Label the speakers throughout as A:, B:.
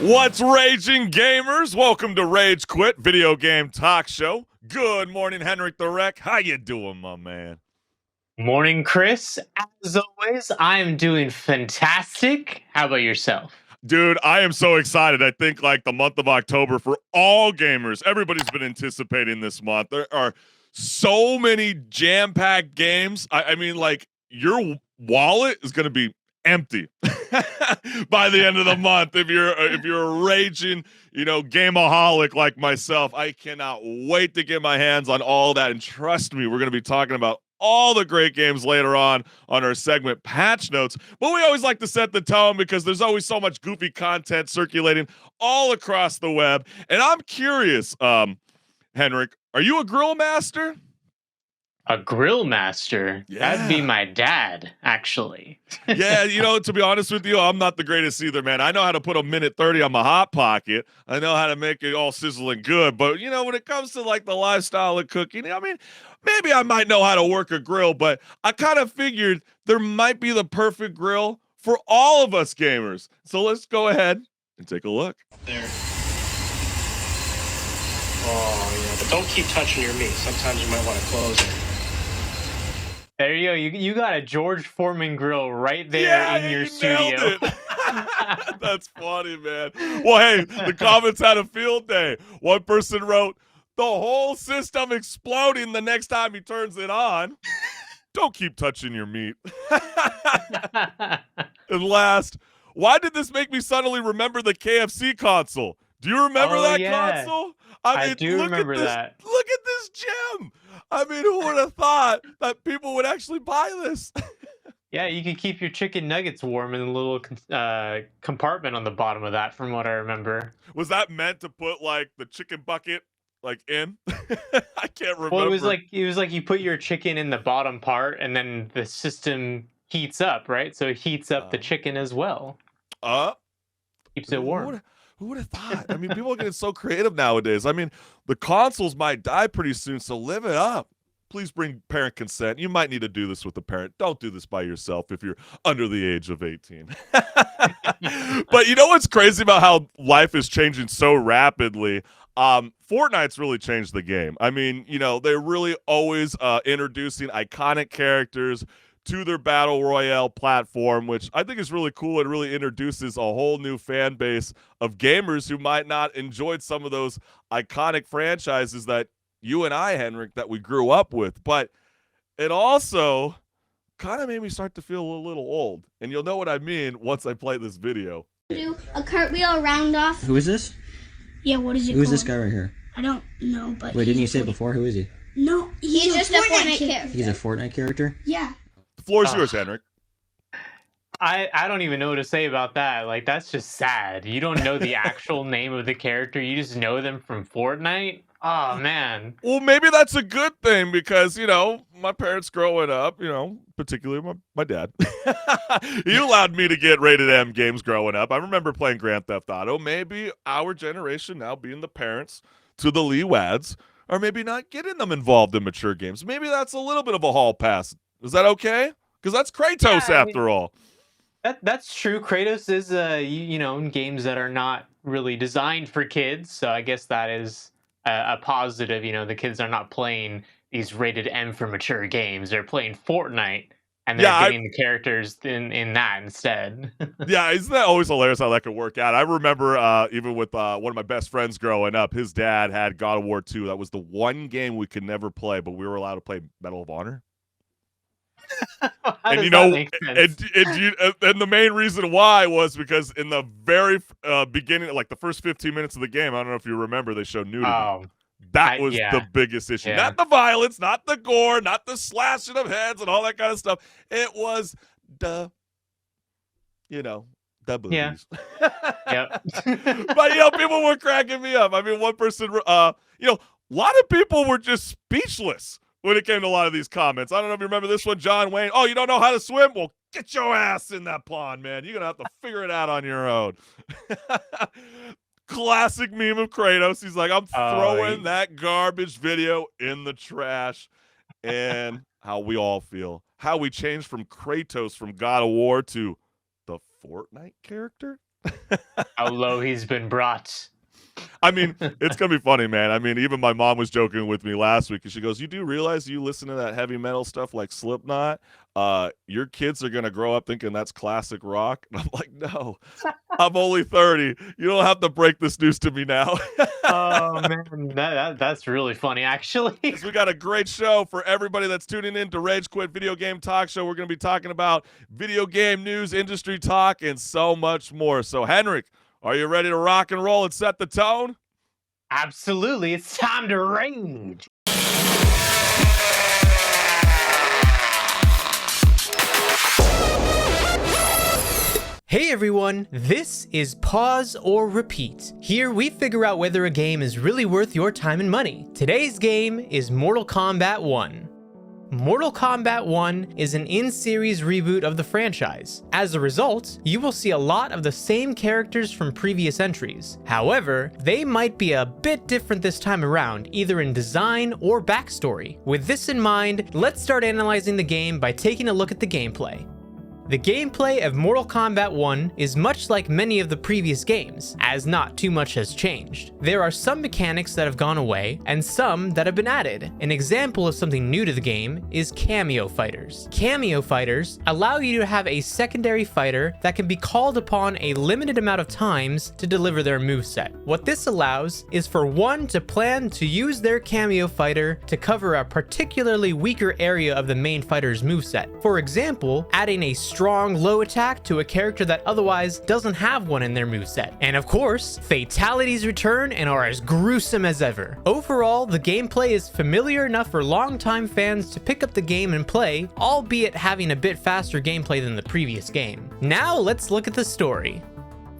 A: What's raging, gamers? Welcome to Rage Quit Video Game Talk Show. Good morning, HenricK the Wreck. How you doing, my man?
B: Morning, Chris. As always, I'm doing fantastic. How about yourself?
A: Dude, I am so excited. I think like the month of October for all gamers, everybody's been anticipating this month. There are so many jam-packed games. I mean, like, your wallet is going to be empty by the end of the month if you're a raging, gameaholic like myself. I cannot wait to get my hands on all that, and trust me, we're going to be talking about all the great games later on our segment Patch Notes. But we always like to set the tone because there's always so much goofy content circulating all across the web. And I'm curious, HenricK, are you a grill master?
B: A grill master?
A: Yeah.
B: That'd be my dad, actually.
A: Yeah, to be honest with you, I'm not the greatest either, man. I know how to put a minute 30 on my Hot Pocket. I know how to make it all sizzling good. But, when it comes to like the lifestyle of cooking, I mean, maybe I might know how to work a grill, but I kind of figured there might be the perfect grill for all of us gamers. So let's go ahead and take a look.
C: There. Oh, yeah, but don't keep touching your meat. Sometimes you might want to close it.
B: There you go. You got a George Foreman grill right there in your studio.
A: That's funny, man. Well, hey, the comments had a field day. One person wrote, "The whole system exploding the next time he turns it on. Don't keep touching your meat." And last, "Why did this make me suddenly remember the KFC console? Do you remember that console?
B: I do remember that.
A: Look at this gem. I mean, who would have thought that people would actually buy this?"
B: Yeah, you could keep your chicken nuggets warm in a little compartment on the bottom of that, from what I remember.
A: Was that meant to put like the chicken bucket like in? I can't remember.
B: Well, it was like you put your chicken in the bottom part, and then the system heats up, right? So it heats up the chicken as well. Keeps it warm.
A: Who would have thought? I mean, people are getting so creative nowadays. I mean, the consoles might die pretty soon, so live it up. Please bring parent consent. You might need to do this with a parent. Don't do this by yourself if you're under the age of 18. But you know what's crazy about how life is changing so rapidly? Fortnite's really changed the game. I mean, they're really always introducing iconic characters to their battle royale platform, which I think is really cool. It really introduces a whole new fan base of gamers who might not enjoyed some of those iconic franchises that you and I, HenricK, that we grew up with. But it also kind of made me start to feel a little old. And you'll know what I mean once I play this video.
D: Do a cartwheel round off.
E: Who is this?
D: Yeah, what is it
E: Who's
D: called?
E: this guy right here?
D: I don't know, but
E: Wait, didn't you say it before? Who is he?
D: No, he's just a Fortnite character.
E: He's a Fortnite character?
D: Yeah.
A: The floor is yours, HenricK.
B: I don't even know what to say about that. Like, that's just sad. You don't know the actual name of the character. You just know them from Fortnite. Oh, man.
A: Well, maybe that's a good thing because, my parents growing up, particularly my dad, he allowed me to get rated M games growing up. I remember playing Grand Theft Auto. Maybe our generation now being the parents to the Lee Wads or maybe not getting them involved in mature games. Maybe that's a little bit of a hall pass. Is that okay? Because that's Kratos after all.
B: That's true. Kratos is, in games that are not really designed for kids. So I guess that is a positive. The kids are not playing these rated M for mature games. They're playing Fortnite, and they're getting the characters in that instead.
A: Yeah, isn't that always hilarious how that could work out? I remember even with one of my best friends growing up, his dad had God of War 2. That was the one game we could never play, but we were allowed to play Medal of Honor. And and the main reason why was because in the very beginning, like the first 15 minutes of the game, I don't know if you remember, they showed nudity. That was the biggest issue. Yeah. Not the violence, not the gore, not the slashing of heads and all that kind of stuff. It was the boobies.
B: Yeah. Yep.
A: But people were cracking me up. I mean, one person, a lot of people were just speechless when it came to a lot of these comments. I don't know if you remember this one, John Wayne. "Oh, you don't know how to swim? Well, get your ass in that pond, man. You're going to have to figure it out on your own." Classic meme of Kratos. He's like, "I'm throwing that garbage video in the trash." And how we all feel. How we changed from Kratos from God of War to the Fortnite character.
B: How low he's been brought.
A: I mean, it's gonna be funny, man. I mean, even my mom was joking with me last week, and she goes, "You do realize you listen to that heavy metal stuff like Slipknot? Your kids are gonna grow up thinking that's classic rock." And I'm like, "No, I'm only 30. You don't have to break this news to me now."
B: Oh man, that's really funny, actually.
A: 'Cause we got a great show for everybody that's tuning in to Rage Quit Video Game Talk Show. We're gonna be talking about video game news, industry talk, and so much more. So, HenricK, are you ready to rock and roll and set the tone?
B: Absolutely, it's time to rage.
F: Hey everyone, this is Pause or Repeat. Here we figure out whether a game is really worth your time and money. Today's game is Mortal Kombat 1. Mortal Kombat 1 is an in-series reboot of the franchise. As a result, you will see a lot of the same characters from previous entries. However, they might be a bit different this time around, either in design or backstory. With this in mind, let's start analyzing the game by taking a look at the gameplay. The gameplay of Mortal Kombat 1 is much like many of the previous games, as not too much has changed. There are some mechanics that have gone away, and some that have been added. An example of something new to the game is cameo fighters. Cameo fighters allow you to have a secondary fighter that can be called upon a limited amount of times to deliver their moveset. What this allows is for one to plan to use their cameo fighter to cover a particularly weaker area of the main fighter's moveset. For example, adding a strong low attack to a character that otherwise doesn't have one in their moveset. And of course, fatalities return and are as gruesome as ever. Overall, the gameplay is familiar enough for longtime fans to pick up the game and play, albeit having a bit faster gameplay than the previous game. Now let's look at the story.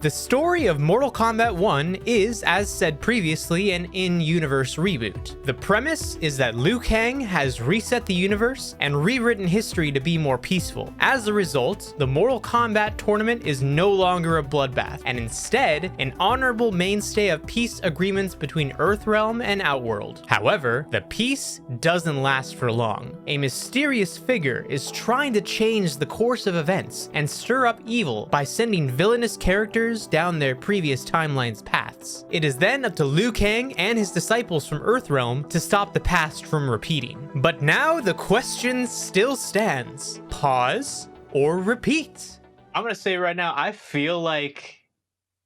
F: The story of Mortal Kombat 1 is, as said previously, an in-universe reboot. The premise is that Liu Kang has reset the universe and rewritten history to be more peaceful. As a result, the Mortal Kombat tournament is no longer a bloodbath, and instead, an honorable mainstay of peace agreements between Earthrealm and Outworld. However, the peace doesn't last for long. A mysterious figure is trying to change the course of events and stir up evil by sending villainous characters down their previous timeline's paths. It is then up to Liu Kang and his disciples from Earthrealm to stop the past from repeating. But now the question still stands. Pause or repeat?
B: I'm gonna say right now, I feel like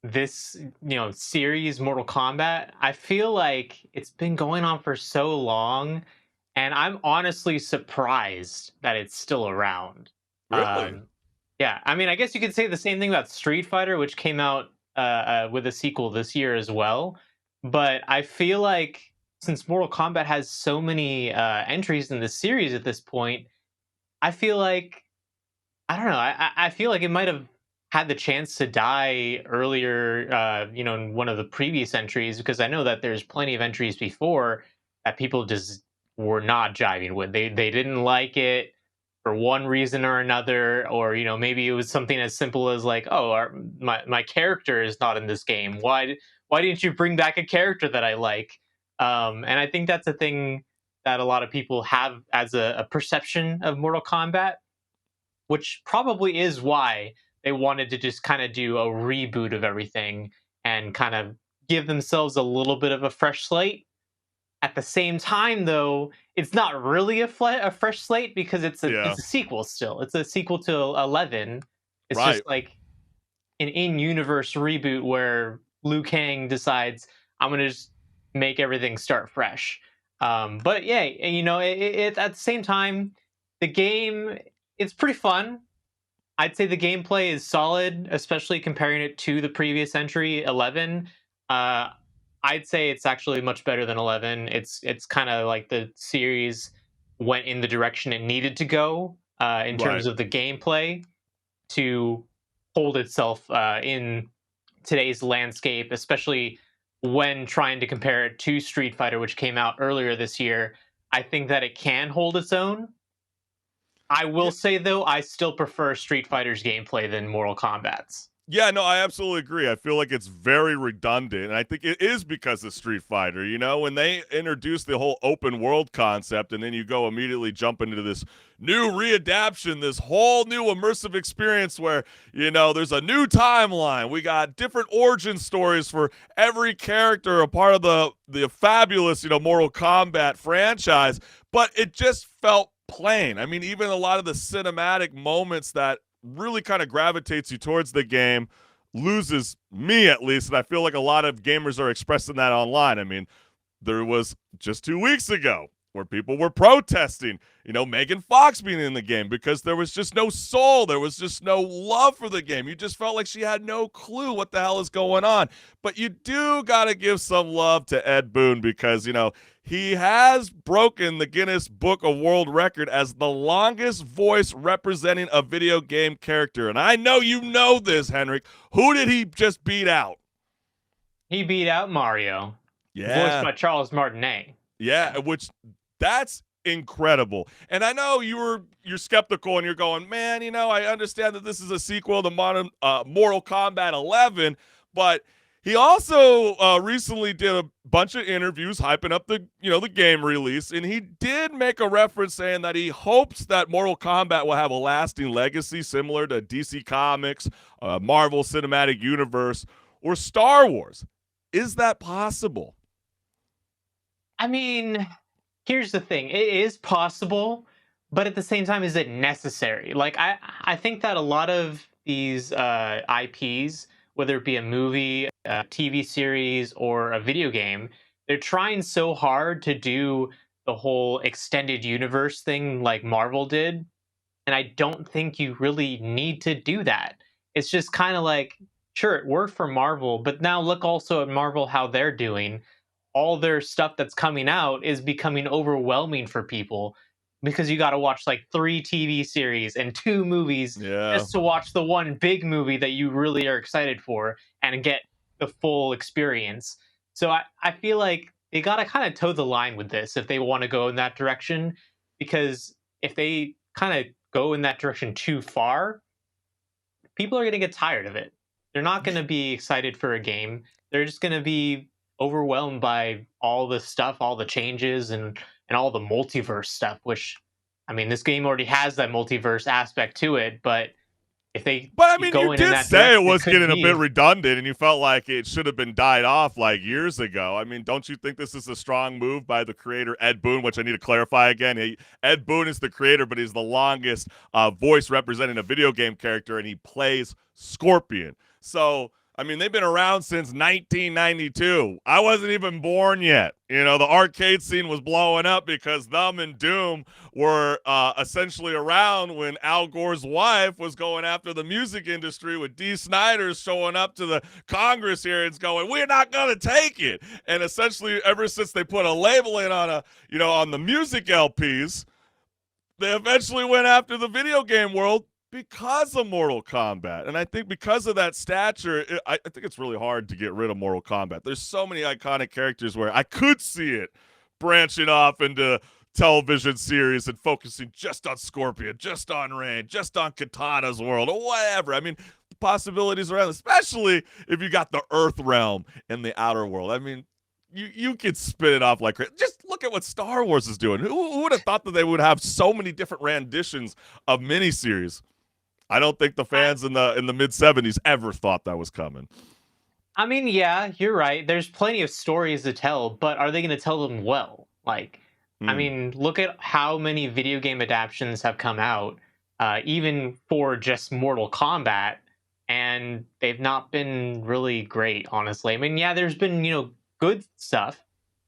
B: this, series Mortal Kombat, I feel like it's been going on for so long, and I'm honestly surprised that it's still around.
A: Really?
B: Yeah, I mean, I guess you could say the same thing about Street Fighter, which came out with a sequel this year as well. But I feel like since Mortal Kombat has so many entries in the series at this point, I feel like, I don't know, I feel like it might have had the chance to die earlier, in one of the previous entries, because I know that there's plenty of entries before that people just were not jiving with. They didn't like it for one reason or another, or maybe it was something as simple as like, oh, my character is not in this game. Why didn't you bring back a character that I like? And I think that's a thing that a lot of people have as a perception of Mortal Kombat, which probably is why they wanted to just kind of do a reboot of everything and kind of give themselves a little bit of a fresh slate. At the same time, though, it's not really a fresh slate because it's a sequel still. It's a sequel to 11. It's just like an in-universe reboot where Liu Kang decides, I'm going to just make everything start fresh. But yeah, at the same time, the game, it's pretty fun. I'd say the gameplay is solid, especially comparing it to the previous entry, 11. I'd say it's actually much better than 11. It's kind of like the series went in the direction it needed to go in terms of the gameplay to hold itself in today's landscape, especially when trying to compare it to Street Fighter, which came out earlier this year. I think that it can hold its own. I will say, though, I still prefer Street Fighter's gameplay than Mortal Kombat's.
A: Yeah, no, I absolutely agree. I feel like it's very redundant, and I think it is because of Street Fighter. You know, when they introduced the whole open world concept, and then you go immediately jump into this new readaptation, this whole new immersive experience where, you know, there's a new timeline. We got different origin stories for every character, a part of the fabulous, you know, Mortal Kombat franchise, but it just felt plain. I mean, even a lot of the cinematic moments that really kind of gravitates you towards the game loses me, at least, and I feel like a lot of gamers are expressing that online. I mean, there was just 2 weeks ago where people were protesting, you know, Megan Fox being in the game because there was just no soul. There was just no love for the game. You just felt like she had no clue what the hell is going on. But you do got to give some love to Ed Boon because, you know, he has broken the Guinness Book of World Record as the longest voice representing a video game character. And I know you know this, HenricK. Who did he just beat out?
B: He beat out Mario, voiced by Charles Martinet.
A: Yeah, which that's incredible. And I know you're skeptical and you're going, man, you know, I understand that this is a sequel to Mortal Kombat 11, but he also recently did a bunch of interviews hyping up the game release, and he did make a reference saying that he hopes that Mortal Kombat will have a lasting legacy similar to DC Comics, Marvel Cinematic Universe, or Star Wars. Is that possible?
B: I mean, here's the thing. It is possible, but at the same time, is it necessary? Like, I think that a lot of these IPs, whether it be a movie, a TV series, or a video game, they're trying so hard to do the whole extended universe thing like Marvel did. And I don't think you really need to do that. It's just kind of like, sure, it worked for Marvel, but now look also at Marvel, how they're doing. All their stuff that's coming out is becoming overwhelming for people because you got to watch like 3 TV series and 2 movies just to watch the one big movie that you really are excited for and get the full experience. So I feel like they got to kind of toe the line with this if they want to go in that direction, because if they kind of go in that direction too far, people are going to get tired of it. They're not going to be excited for a game. They're just going to be overwhelmed by all the stuff, all the changes, and all the multiverse stuff, which, I mean, this game already has that multiverse aspect to it, but if they
A: you did say it was getting a bit redundant and you felt like it should have been died off like years ago. I mean, don't you think this is a strong move by the creator, Ed Boon, which I need to clarify again? Ed Boon is the creator, but he's the longest voice representing a video game character, and he plays Scorpion. So, I mean, they've been around since 1992. I wasn't even born yet. You know, the arcade scene was blowing up because them and Doom were essentially around when Al Gore's wife was going after the music industry, with Dee Snider showing up to the Congress hearings going, we're not going to take it. And essentially, ever since they put a label in on the music LPs, they eventually went after the video game world because of Mortal Kombat. And I think because of that stature, I think it's really hard to get rid of Mortal Kombat. There's so many iconic characters where I could see it branching off into television series and focusing just on Scorpion, just on Rain, just on Katana's world, or whatever. I mean, the possibilities around, especially if you got the Earth realm and the outer world. I mean, you could spin it off like crazy. Just look at what Star Wars is doing. Who would have thought that they would have so many different renditions of miniseries? I don't think the fans in the mid-70s ever thought that was coming.
B: I mean, yeah, you're right. There's plenty of stories to tell, but are they going to tell them well? Like, I mean, look at how many video game adaptations have come out, even for just Mortal Kombat, and they've not been really great, honestly. I mean, yeah, there's been, good stuff.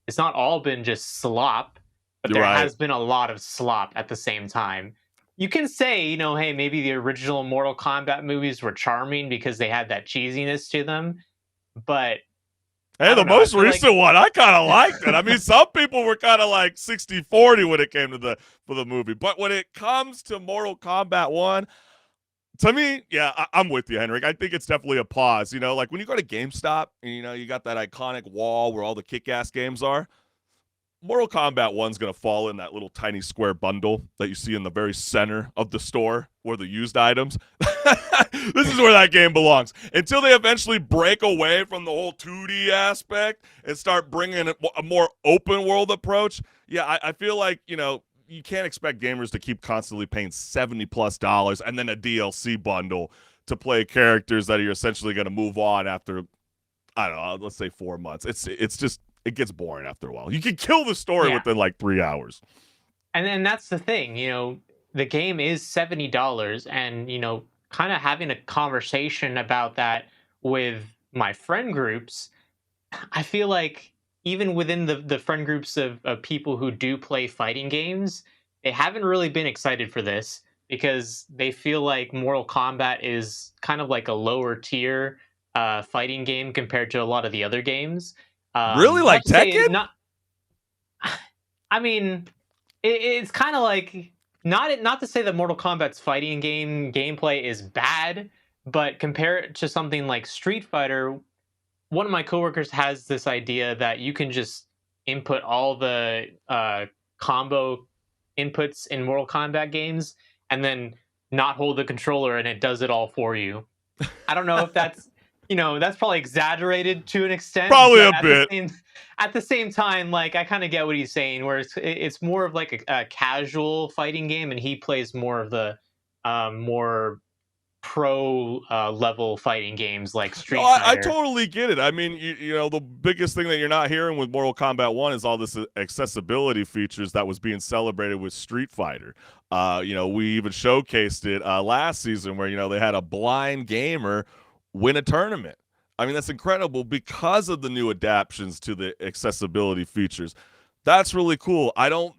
B: It's not all been just slop, but there has been a lot of slop at the same time. You can say, hey, maybe the original Mortal Kombat movies were charming because they had that cheesiness to them, but
A: hey, the most recent one, I kind of liked it. I mean, some people were kind of like 60-40 when it came to for the movie, but when it comes to Mortal Kombat 1, to me, yeah, I'm with you, HenricK. I think it's definitely a pause. Like when you go to GameStop and you got that iconic wall where all the kick-ass games are. Mortal Kombat 1's going to fall in that little tiny square bundle that you see in the very center of the store where the used items. This is where that game belongs. Until they eventually break away from the whole 2D aspect and start bringing a more open world approach. Yeah, I feel like, you can't expect gamers to keep constantly paying $70+ and then a DLC bundle to play characters that you're essentially going to move on after, I don't know, let's say 4 months. It's just, it gets boring after a while. You can kill the story within like 3 hours.
B: And then that's the thing, the game is $70, and kind of having a conversation about that with my friend groups, I feel like even within the friend groups of people who do play fighting games, they haven't really been excited for this because they feel like Mortal Kombat is kind of like a lower tier fighting game compared to a lot of the other games.
A: Really? Like Tekken?
B: I mean, it's kind of like not to say that Mortal Kombat's fighting game gameplay is bad, but compare it to something like Street Fighter. One of my coworkers has this idea that you can just input all the combo inputs in Mortal Kombat games and then not hold the controller and it does it all for you. I don't know if that's that's probably exaggerated to an extent.
A: Probably a bit.
B: At the same time, like, I kind of get what he's saying, where it's more of like a casual fighting game, and he plays more of the more pro level fighting games like Street Fighter.
A: I totally get it. I mean, the biggest thing that you're not hearing with Mortal Kombat 1 is all this accessibility features that was being celebrated with Street Fighter. We even showcased it last season where, they had a blind gamer win a tournament. I mean, that's incredible because of the new adaptions to the accessibility features. That's really cool. I don't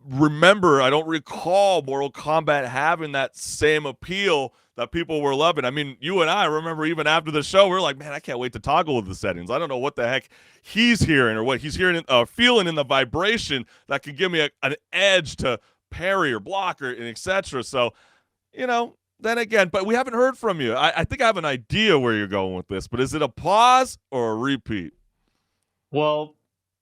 A: recall Mortal Kombat having that same appeal that people were loving. I mean, you and I remember even after the show, we were like, man, I can't wait to toggle with the settings. I don't know what the heck he's hearing or what he's hearing, feeling in the vibration that could give me an edge to parry or block or and etc. So, then again, but we haven't heard from you. I think I have an idea where you're going with this, but is it a pause or a repeat?
B: Well,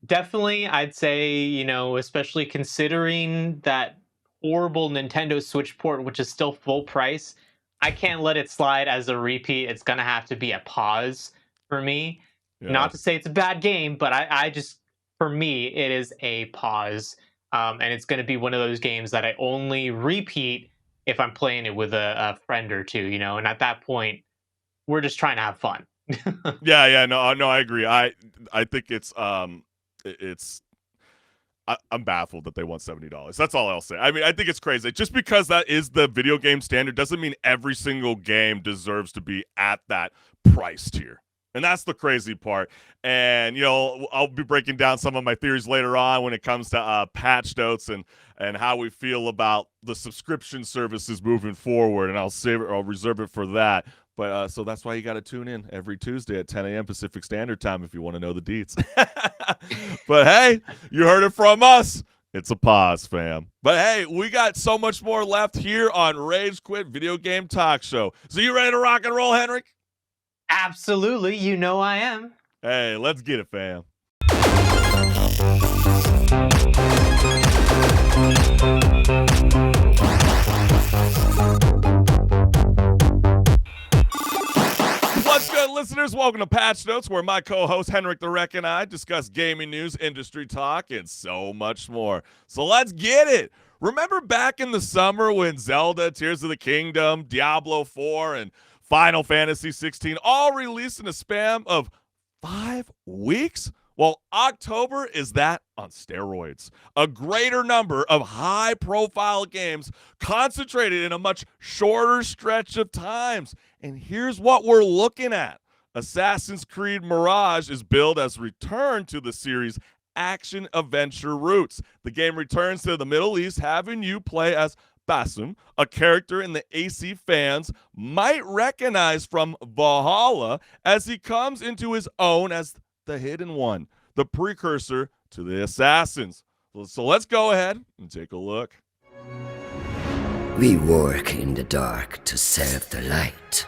B: definitely, I'd say, especially considering that horrible Nintendo Switch port, which is still full price, I can't let it slide as a repeat. It's going to have to be a pause for me. Yeah. Not to say it's a bad game, but I just, for me, it is a pause. And it's going to be one of those games that I only repeat if I'm playing it with a friend or two, and at that point, we're just trying to have fun.
A: No, I agree. I think I'm baffled that they want $70. That's all I'll say. I mean, I think it's crazy. Just because that is the video game standard doesn't mean every single game deserves to be at that price tier. And that's the crazy part. And, I'll be breaking down some of my theories later on when it comes to patch notes and how we feel about the subscription services moving forward. And I'll reserve it for that. But so that's why you got to tune in every Tuesday at 10 a.m. Pacific Standard Time if you want to know the deets. But hey, you heard it from us. It's a pause, fam. But hey, we got so much more left here on Rage Quit Video Game Talk Show. So you ready to rock and roll, HenricK?
B: Absolutely. I am.
A: Hey, let's get it, fam. What's good, listeners? Welcome to Patch Notes, where my co-host HenricK and I discuss gaming news, industry talk, and so much more. So let's get it. Remember back in the summer when Zelda, Tears of the Kingdom, Diablo 4, and Final Fantasy 16 all released in a span of 5 weeks? Well, October is that on steroids. A greater number of high-profile games concentrated in a much shorter stretch of times. And here's what we're looking at. Assassin's Creed Mirage is billed as return to the series' action-adventure roots. The game returns to the Middle East, having you play as Basim, a character in the AC fans might recognize from Valhalla, as he comes into his own as the Hidden One, the precursor to the Assassins. So let's go ahead and take a look.
G: We work in the dark to serve the light.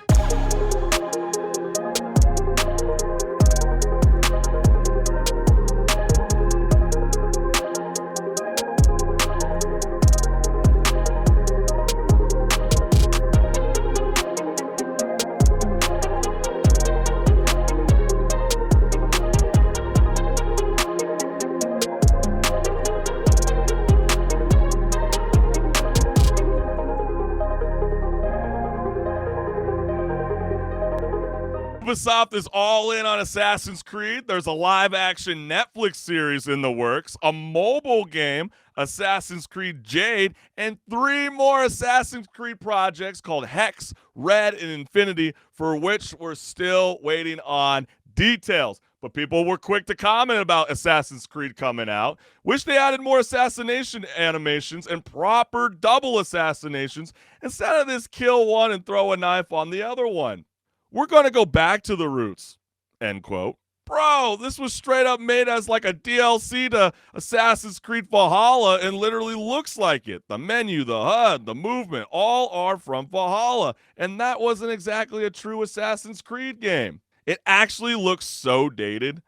A: Ubisoft is all in on Assassin's Creed. There's a live-action Netflix series in the works, a mobile game, Assassin's Creed Jade, and 3 more Assassin's Creed projects called Hex, Red, and Infinity, for which we're still waiting on details. But people were quick to comment about Assassin's Creed coming out. Wish they added more assassination animations and proper double assassinations instead of this kill one and throw a knife on the other one. We're going to go back to the roots, end quote. Bro, this was straight up made as like a DLC to Assassin's Creed Valhalla and literally looks like it. The menu, the HUD, the movement, all are from Valhalla. And that wasn't exactly a true Assassin's Creed game. It actually looks so dated.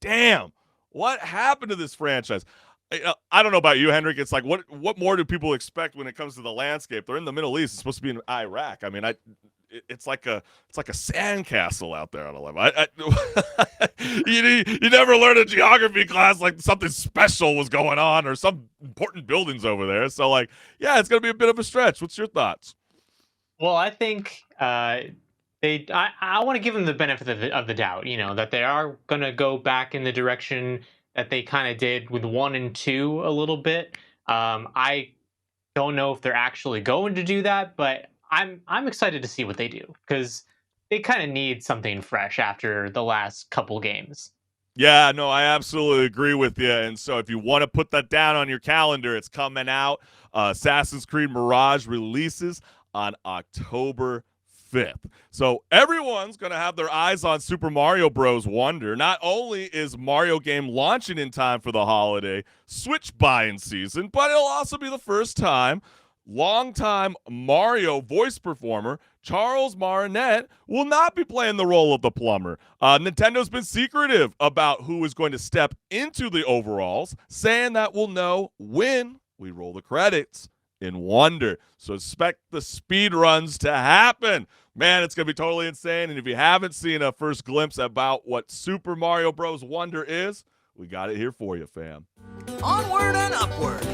A: Damn, what happened to this franchise? I don't know about you, HenricK. It's like, what more do people expect when it comes to the landscape? They're in the Middle East. It's supposed to be in Iraq. I mean, it's like a sandcastle out there on a level. You never learned a geography class like something special was going on or some important buildings over there. So like, yeah, it's gonna be a bit of a stretch. What's your thoughts?
B: Well, I think I want to give them the benefit of the doubt. You know, that they are gonna go back in the direction that they kind of did with 1 and 2 a little bit. I don't know if they're actually going to do that, but I'm excited to see what they do because they kind of need something fresh after the last couple games.
A: Yeah, no, I absolutely agree with you. And so if you want to put that down on your calendar, it's coming out. Assassin's Creed Mirage releases on October 5th. So everyone's going to have their eyes on Super Mario Bros. Wonder. Not only is Mario game launching in time for the holiday Switch buying season, but it'll also be the first time longtime Mario voice performer Charles Martinet will not be playing the role of the plumber. Nintendo's been secretive about who is going to step into the overalls, saying that we'll know when we roll the credits in Wonder. So expect the speed runs to happen. Man, it's going to be totally insane. And if you haven't seen a first glimpse about what Super Mario Bros. Wonder is, we got it here for you, fam.
H: Onward and upward.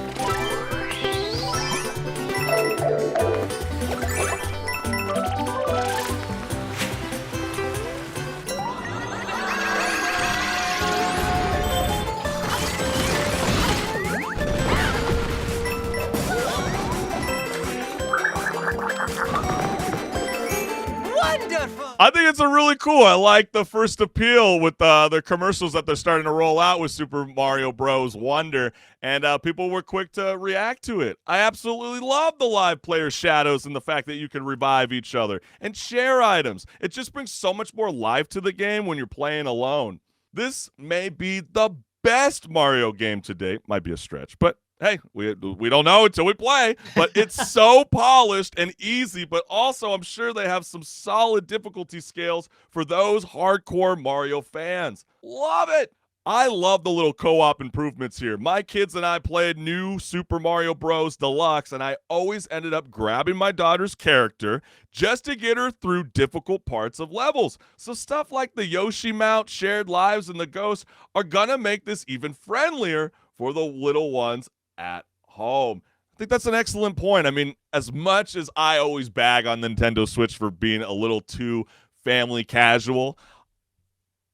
A: I think it's a really cool. I like the first appeal with the commercials that they're starting to roll out with Super Mario Bros. Wonder, and people were quick to react to it. I absolutely love the live player shadows and the fact that you can revive each other and share items. It just brings so much more life to the game when you're playing alone. This may be the best Mario game to date. Might be a stretch, but hey, we don't know until we play, but it's so polished and easy, but also I'm sure they have some solid difficulty scales for those hardcore Mario fans. Love it! I love the little co-op improvements here. My kids and I played new Super Mario Bros. Deluxe, and I always ended up grabbing my daughter's character just to get her through difficult parts of levels. So stuff like the Yoshi mount, shared lives, and the ghost are gonna make this even friendlier for the little ones at home. I think that's an excellent point. I mean, as much as I always bag on Nintendo Switch for being a little too family casual,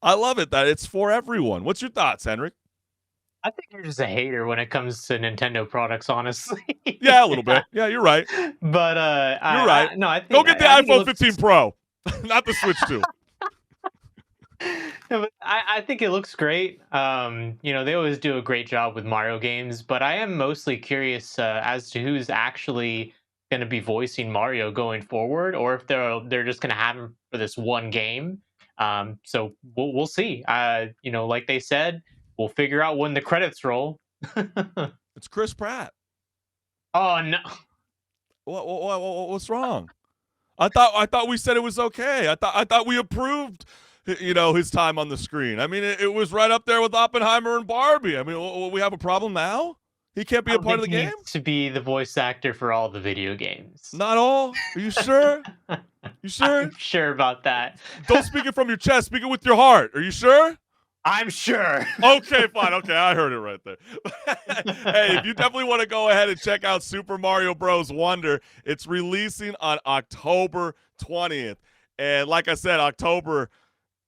A: I love it that it's for everyone. What's your thoughts, HenricK?
B: I think you're just a hater when it comes to Nintendo products, honestly.
A: Yeah, a little bit. Yeah, you're right.
B: But
A: You're right.
B: I think
A: Go get the
B: I think it
A: iPhone
B: looks-
A: 15 Pro, not the Switch 2.
B: No, but I think it looks great. You know, they always do a great job with Mario games, but I am mostly curious as to who's actually going to be voicing Mario going forward, or if they're just going to have him for this one game. So we'll see. You know, like they said, we'll figure out when the credits roll.
A: It's Chris Pratt.
B: Oh no!
A: What's wrong? I thought we said it was okay. I thought we approved, you know, his time on the screen. I mean, it was right up there with Oppenheimer and Barbie. I mean, we have a problem now? He can't be a part of the game?
B: To be the voice actor for all the video games.
A: Not all? Are you sure? You sure?
B: I'm sure about that.
A: Don't speak it from your chest. Speak it with your heart. Are you sure?
B: I'm sure.
A: Okay, fine. Okay, I heard it right there. Hey, if you definitely want to go ahead and check out Super Mario Bros. Wonder, it's releasing on October 20th. And like I said, October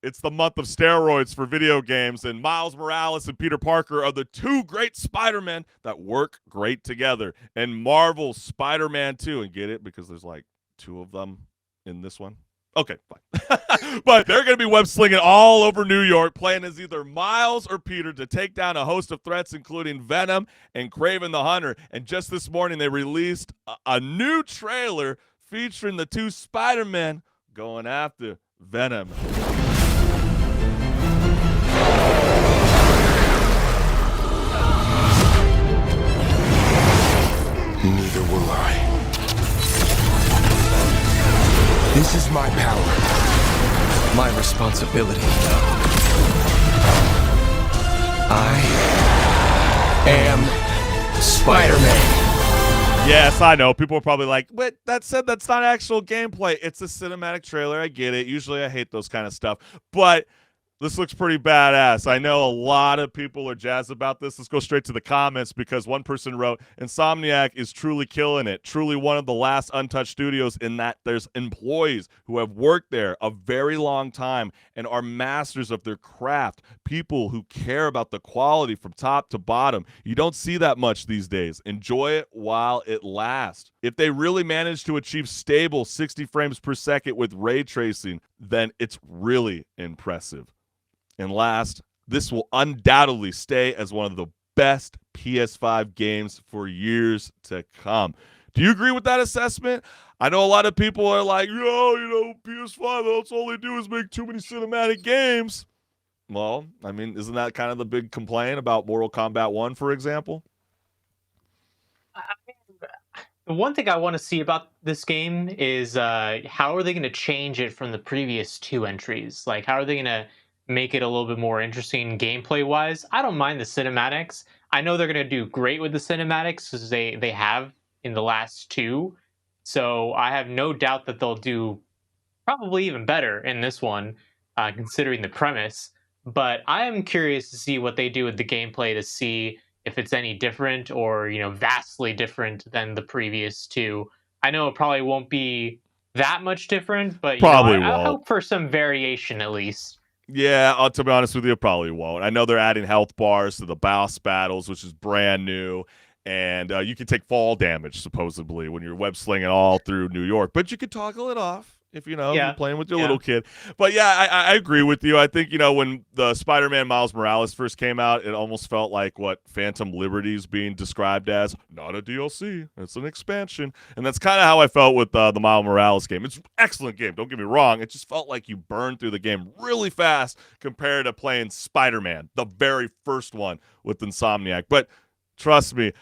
A: It's the month of steroids for video games, and Miles Morales and Peter Parker are the two great Spider-Men that work great together. And Marvel's Spider-Man 2, and get it? Because there's like 2 of them in this one. Okay, fine. But they're going to be web slinging all over New York, playing as either Miles or Peter to take down a host of threats, including Venom and Kraven the Hunter. And just this morning, they released a new trailer featuring the 2 Spider-Men going after Venom.
I: Neither will I. This is my power. My responsibility. I am Spider-Man.
A: Yes, I know. People are probably like, but that said, that's not actual gameplay. It's a cinematic trailer. I get it. Usually I hate those kind of stuff. But this looks pretty badass. I know a lot of people are jazzed about this. Let's go straight to the comments because one person wrote, Insomniac is truly killing it. Truly one of the last untouched studios in that there's employees who have worked there a very long time and are masters of their craft. People who care about the quality from top to bottom. You don't see that much these days. Enjoy it while it lasts. If they really manage to achieve stable 60 frames per second with ray tracing, then it's really impressive. And last, this will undoubtedly stay as one of the best PS5 games for years to come. Do you agree with that assessment? I know a lot of people are like, PS5, all it's all they do is make too many cinematic games. Well, I mean, isn't that kind of the big complaint about Mortal Kombat 1, for example?
B: The one thing I want to see about this game is how are they going to change it from the previous 2 entries? Like, how are they going to make it a little bit more interesting gameplay wise? I don't mind the cinematics. I know they're going to do great with the cinematics because they have in the last 2. So I have no doubt that they'll do probably even better in this one, considering the premise. But I am curious to see what they do with the gameplay to see if it's any different or, vastly different than the previous 2. I know it probably won't be that much different, but I hope for some variation at least.
A: Yeah, to be honest with you, it probably won't. I know they're adding health bars to the boss battles, which is brand new. And you can take fall damage, supposedly, when you're web slinging all through New York. But you could toggle it off if you're playing with your little kid. But yeah, I agree with you. I think, when the Spider-Man Miles Morales first came out, it almost felt like what Phantom Liberty is being described as. Not a DLC. It's an expansion. And that's kind of how I felt with the Miles Morales game. It's an excellent game. Don't get me wrong. It just felt like you burned through the game really fast compared to playing Spider-Man, the very first one with Insomniac. But trust me,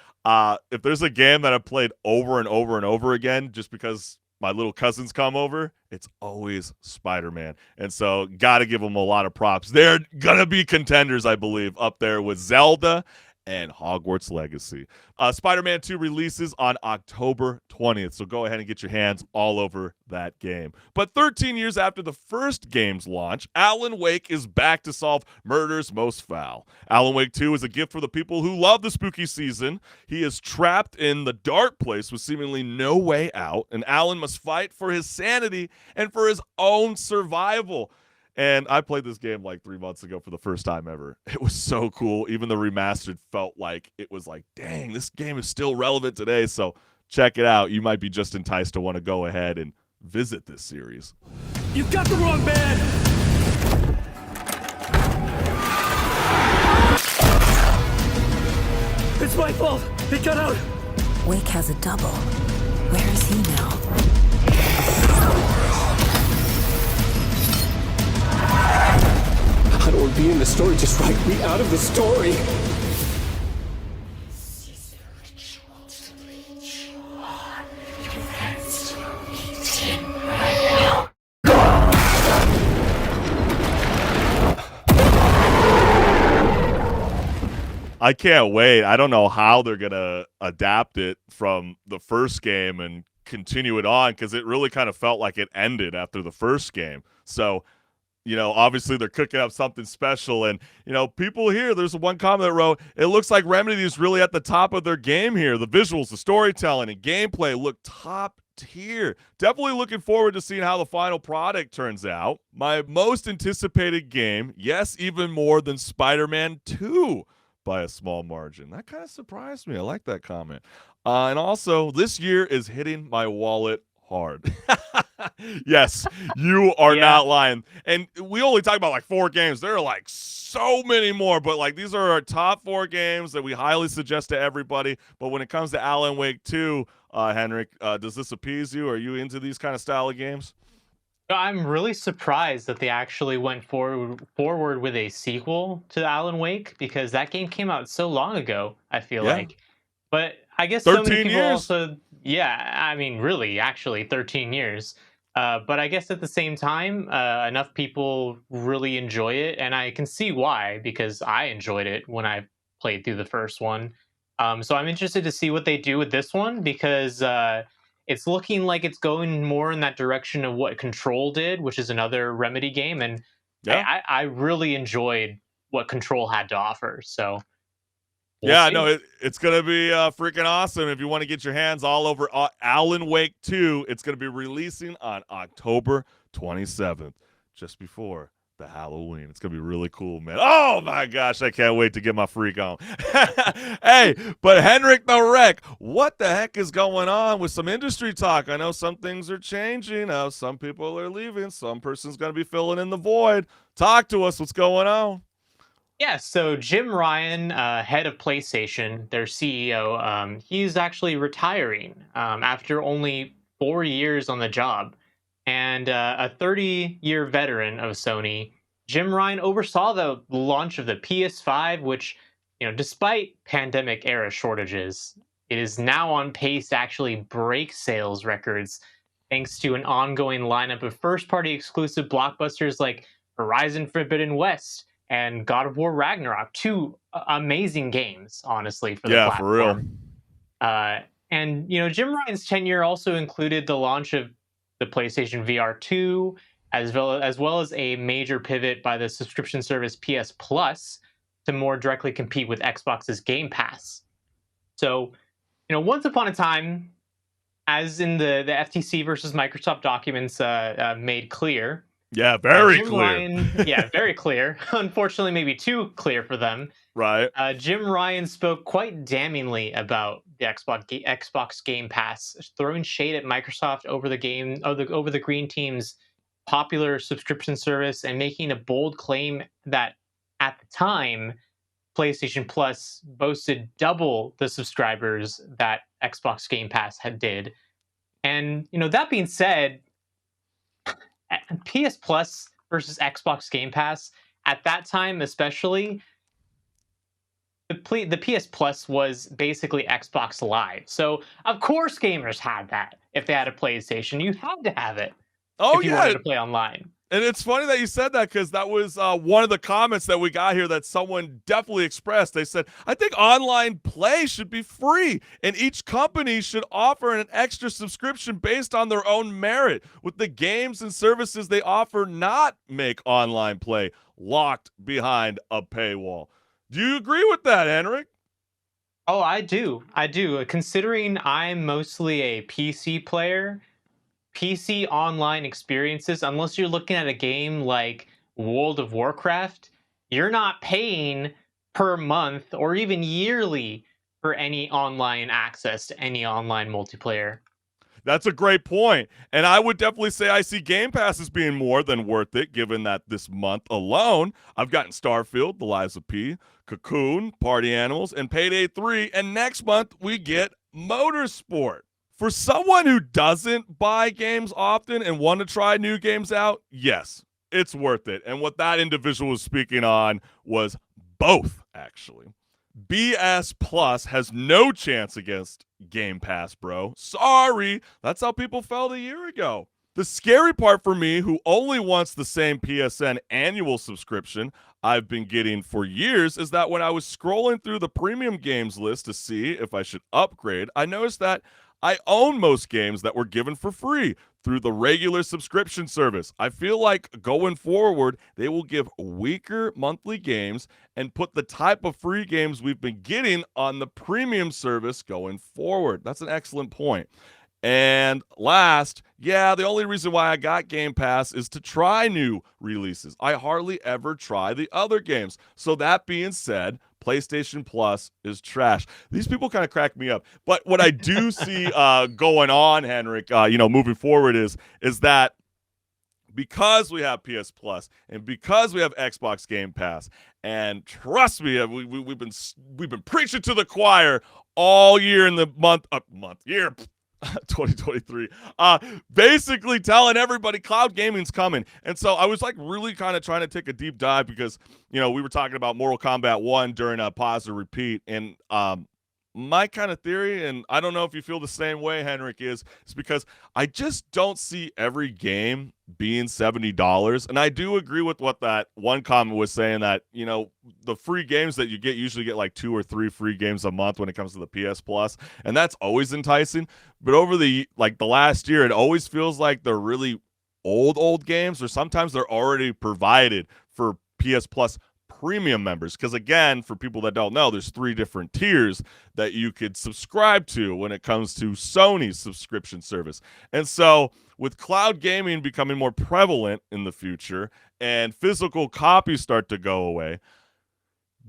A: if there's a game that I've played over and over and over again just because my little cousins come over, it's always Spider-Man. And so got to give them a lot of props. They're going to be contenders, I believe, up there with Zelda and Hogwarts Legacy. Spider-Man 2 releases on October 20th, so go ahead and get your hands all over that game. But 13 years after the first game's launch, Alan Wake is back to solve murders most foul. Alan Wake 2 is a gift for the people who love the spooky season. He is trapped in the dark place with seemingly no way out, and Alan must fight for his sanity and for his own survival. And I played this game like 3 months ago for the first time ever. It was so cool. Even the remastered felt like it was like, dang, this game is still relevant today. So check it out. You might be just enticed to want to go ahead and visit this series.
H: You've got the wrong man! It's my fault! He got out!
J: Wake has a double. Where is he now?
I: I don't want to be in the story, just write me out of the story.
A: I can't wait. I don't know how they're going to adapt it from the first game and continue it on because it really kind of felt like it ended after the first game. So, obviously they're cooking up something special. And, people here, there's one comment that wrote, it looks like Remedy is really at the top of their game here. The visuals, the storytelling, and gameplay look top tier. Definitely looking forward to seeing how the final product turns out. My most anticipated game, yes, even more than Spider-Man 2 by a small margin. That kind of surprised me. I like that comment. And also, this year is hitting my wallet hard. Yes, you are not lying. And we only talk about like 4 games. There are like so many more, but like these are our top 4 games that we highly suggest to everybody. But when it comes to Alan Wake 2, HenricK, does this appease you? Are you into these kind of style of games?
B: I'm really surprised that they actually went forward with a sequel to Alan Wake, because that game came out so long ago, I feel like. But I guess so many people
A: years.
B: also, I mean, really, actually, 13 years. But I guess at the same time, enough people really enjoy it, and I can see why, because I enjoyed it when I played through the first one. So I'm interested to see what they do with this one, because it's looking like it's going more in that direction of what Control did, which is another Remedy game, and I really enjoyed what Control had to offer. So
A: we'll see. It's going to be freaking awesome. If you want to get your hands all over Alan Wake 2, it's going to be releasing on October 27th, just before the Halloween. It's going to be really cool, man. Oh, my gosh. I can't wait to get my freak on. Hey, but HenricK the Wreck, what the heck is going on with some industry talk? I know some things are changing. Some people are leaving. Some person's going to be filling in the void. Talk to us. What's going on?
B: Yeah, so Jim Ryan, head of PlayStation, their CEO, he's actually retiring after only 4 years on the job. And a 30-year veteran of Sony, Jim Ryan oversaw the launch of the PS5, which, despite pandemic-era shortages, it is now on pace to actually break sales records thanks to an ongoing lineup of first-party exclusive blockbusters like Horizon Forbidden West and God of War Ragnarok, 2 amazing games, honestly, for the platform.
A: For real.
B: And Jim Ryan's tenure also included the launch of the PlayStation VR 2, as well as a major pivot by the subscription service PS Plus to more directly compete with Xbox's Game Pass. So, once upon a time, as in the FTC versus Microsoft documents made clear.
A: Yeah, very
B: Jim
A: clear.
B: Ryan, very clear. Unfortunately, maybe too clear for them.
A: Right.
B: Jim Ryan spoke quite damningly about the Xbox Game Pass, throwing shade at Microsoft over the Green Team's popular subscription service, and making a bold claim that at the time, PlayStation Plus boasted double the subscribers that Xbox Game Pass did. And that being said, PS Plus versus Xbox Game Pass at that time, especially, the PS Plus was basically Xbox Live. So of course gamers had that. If they had a PlayStation, you had to have it. If you wanted to play online.
A: And it's funny that you said that, because that was one of the comments that we got here that someone definitely expressed. They said, I think online play should be free, and each company should offer an extra subscription based on their own merit, with the games and services they offer not make online play locked behind a paywall. Do you agree with that, HenricK?
B: Oh, I do. Considering I'm mostly a PC player, PC online experiences, unless you're looking at a game like World of Warcraft, you're not paying per month or even yearly for any online access to any online multiplayer.
A: That's a great point. And I would definitely say I see Game Pass as being more than worth it, given that this month alone, I've gotten Starfield, The Lies of P, Cocoon, Party Animals, and Payday 3, and next month we get Motorsport. For someone who doesn't buy games often and want to try new games out, yes, it's worth it. And what that individual was speaking on was both, actually. BS Plus has no chance against Game Pass, bro. Sorry, that's how people felt a year ago. The scary part for me, who only wants the same PSN annual subscription I've been getting for years, is that when I was scrolling through the premium games list to see if I should upgrade, I noticed that I own most games that were given for free through the regular subscription service. I feel like going forward, they will give weaker monthly games and put the type of free games we've been getting on the premium service going forward. That's an excellent point. And last, yeah, the only reason why I got Game Pass is to try new releases. I hardly ever try the other games. So that being said, PlayStation Plus is trash. These people kind of crack me up. But what I do see going on, HenricK, moving forward is that because we have PS Plus and because we have Xbox Game Pass, and trust me, we've been preaching to the choir all year in the year 2023, basically telling everybody cloud gaming's coming. And so I was like really kind of trying to take a deep dive because we were talking about Mortal Kombat 1 during a pause or repeat, and my kind of theory, and I don't know if you feel the same way, HenricK, is because I just don't see every game being $70. And I do agree with what that one comment was saying, that, the free games that you usually get like 2 or 3 free games a month when it comes to the PS Plus. And that's always enticing. But over the last year, it always feels like they're really old games, or sometimes they're already provided for PS Plus premium members, because again, for people that don't know, there's 3 different tiers that you could subscribe to when it comes to Sony's subscription service. And so with cloud gaming becoming more prevalent in the future and physical copies start to go away,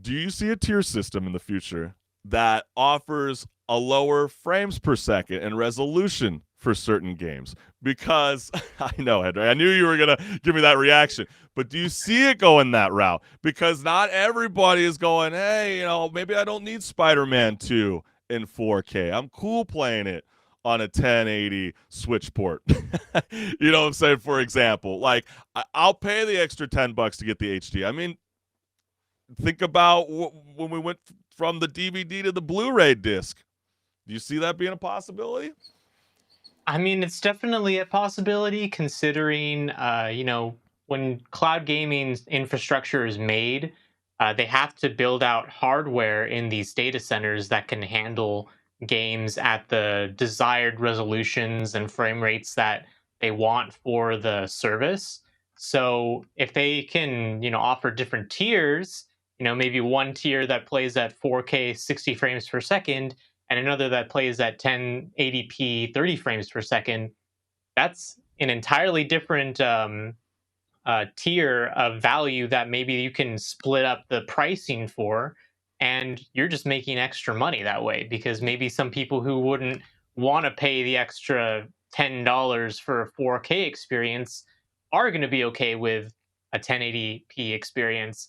A: do you see a tier system in the future that offers a lower frames per second and resolution for certain games? Because I know, HenricK, I knew you were going to give me that reaction, but do you see it going that route? Because not everybody is going, hey, maybe I don't need Spider-Man 2 in 4K. I'm cool playing it on a 1080 Switch port. You know what I'm saying? For example, I'll pay the extra $10 to get the HD. I mean, think about when we went from the DVD to the Blu-ray disc. Do you see that being a possibility?
B: I mean, it's definitely a possibility, considering, when cloud gaming infrastructure is made, they have to build out hardware in these data centers that can handle games at the desired resolutions and frame rates that they want for the service. So if they can, offer different tiers, maybe one tier that plays at 4K 60 frames per second and another that plays at 1080p 30 frames per second, that's an entirely different tier of value that maybe you can split up the pricing for, and you're just making extra money that way, because maybe some people who wouldn't want to pay the extra $10 for a 4K experience are going to be okay with a 1080p experience.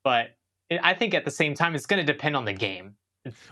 B: But I think at the same time, it's going to depend on the game.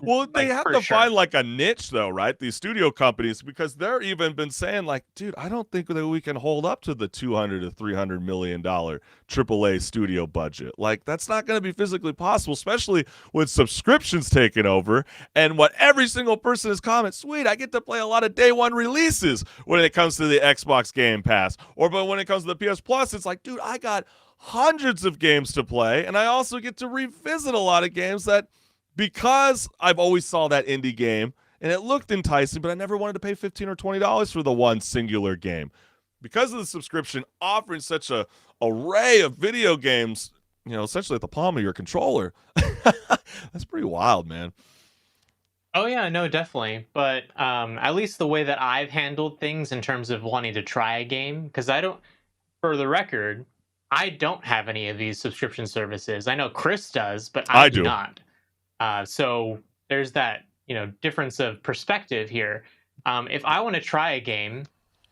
A: Well, they have to find a niche, though, right? These studio companies, because they're even been saying dude, I don't think that we can hold up to the $200 to $300 million AAA studio budget. That's not going to be physically possible, especially with subscriptions taking over. And what every single person has commented, sweet, I get to play a lot of day one releases when it comes to the Xbox Game Pass. But when it comes to the PS Plus, it's dude, I got hundreds of games to play, and I also get to revisit a lot of games that, because I've always saw that indie game and it looked enticing, but I never wanted to pay $15 or $20 for the one singular game. Because of the subscription offering such a array of video games, essentially at the palm of your controller. That's pretty wild, man.
B: Oh yeah, no, definitely. But at least the way that I've handled things in terms of wanting to try a game, because for the record, I don't have any of these subscription services. I know Chris does, but I do not. So there's that, difference of perspective here. If I want to try a game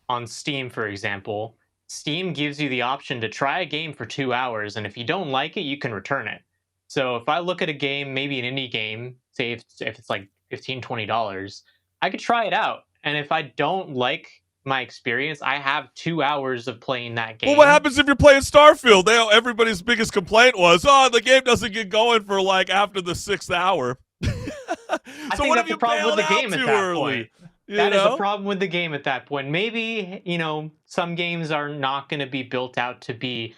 B: on Steam, for example, Steam gives you the option to try a game for 2 hours, and if you don't like it, you can return it. So if I look at a game, maybe an indie game, say if it's like $15, $20, I could try it out. And if I don't like my experience, I have 2 hours of playing that game.
A: Well, what happens if you're playing Starfield? Everybody's biggest complaint was, the game doesn't get going for after the 6th hour.
B: I think that's the problem with the game at that point. That is a problem with the game at that point. Maybe, some games are not going to be built out to be,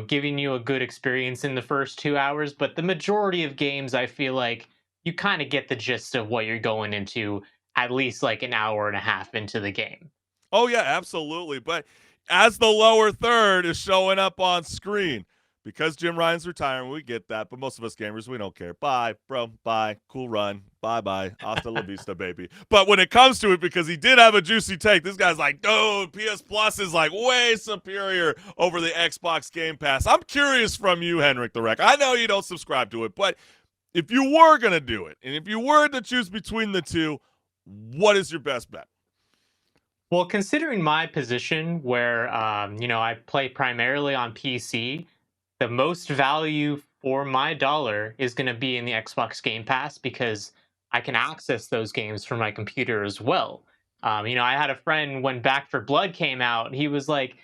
B: giving you a good experience in the first 2 hours, but the majority of games, I feel like you kind of get the gist of what you're going into at least an hour and a half into the game.
A: Oh, yeah, absolutely. But as the lower third is showing up on screen, because Jim Ryan's retiring, we get that. But most of us gamers, we don't care. Bye, bro. Bye. Cool run. Bye-bye. Hasta la vista, baby. But when it comes to it, because he did have a juicy take, this guy's like, dude, PS Plus is like way superior over the Xbox Game Pass. I'm curious from you, HenricK the Wreck. I know you don't subscribe to it, but if you were going to do it, and if you were to choose between the two, what is your best bet?
B: Well, considering my position where, I play primarily on PC, the most value for my dollar is going to be in the Xbox Game Pass because I can access those games from my computer as well. I had a friend when Back for Blood came out, he was like,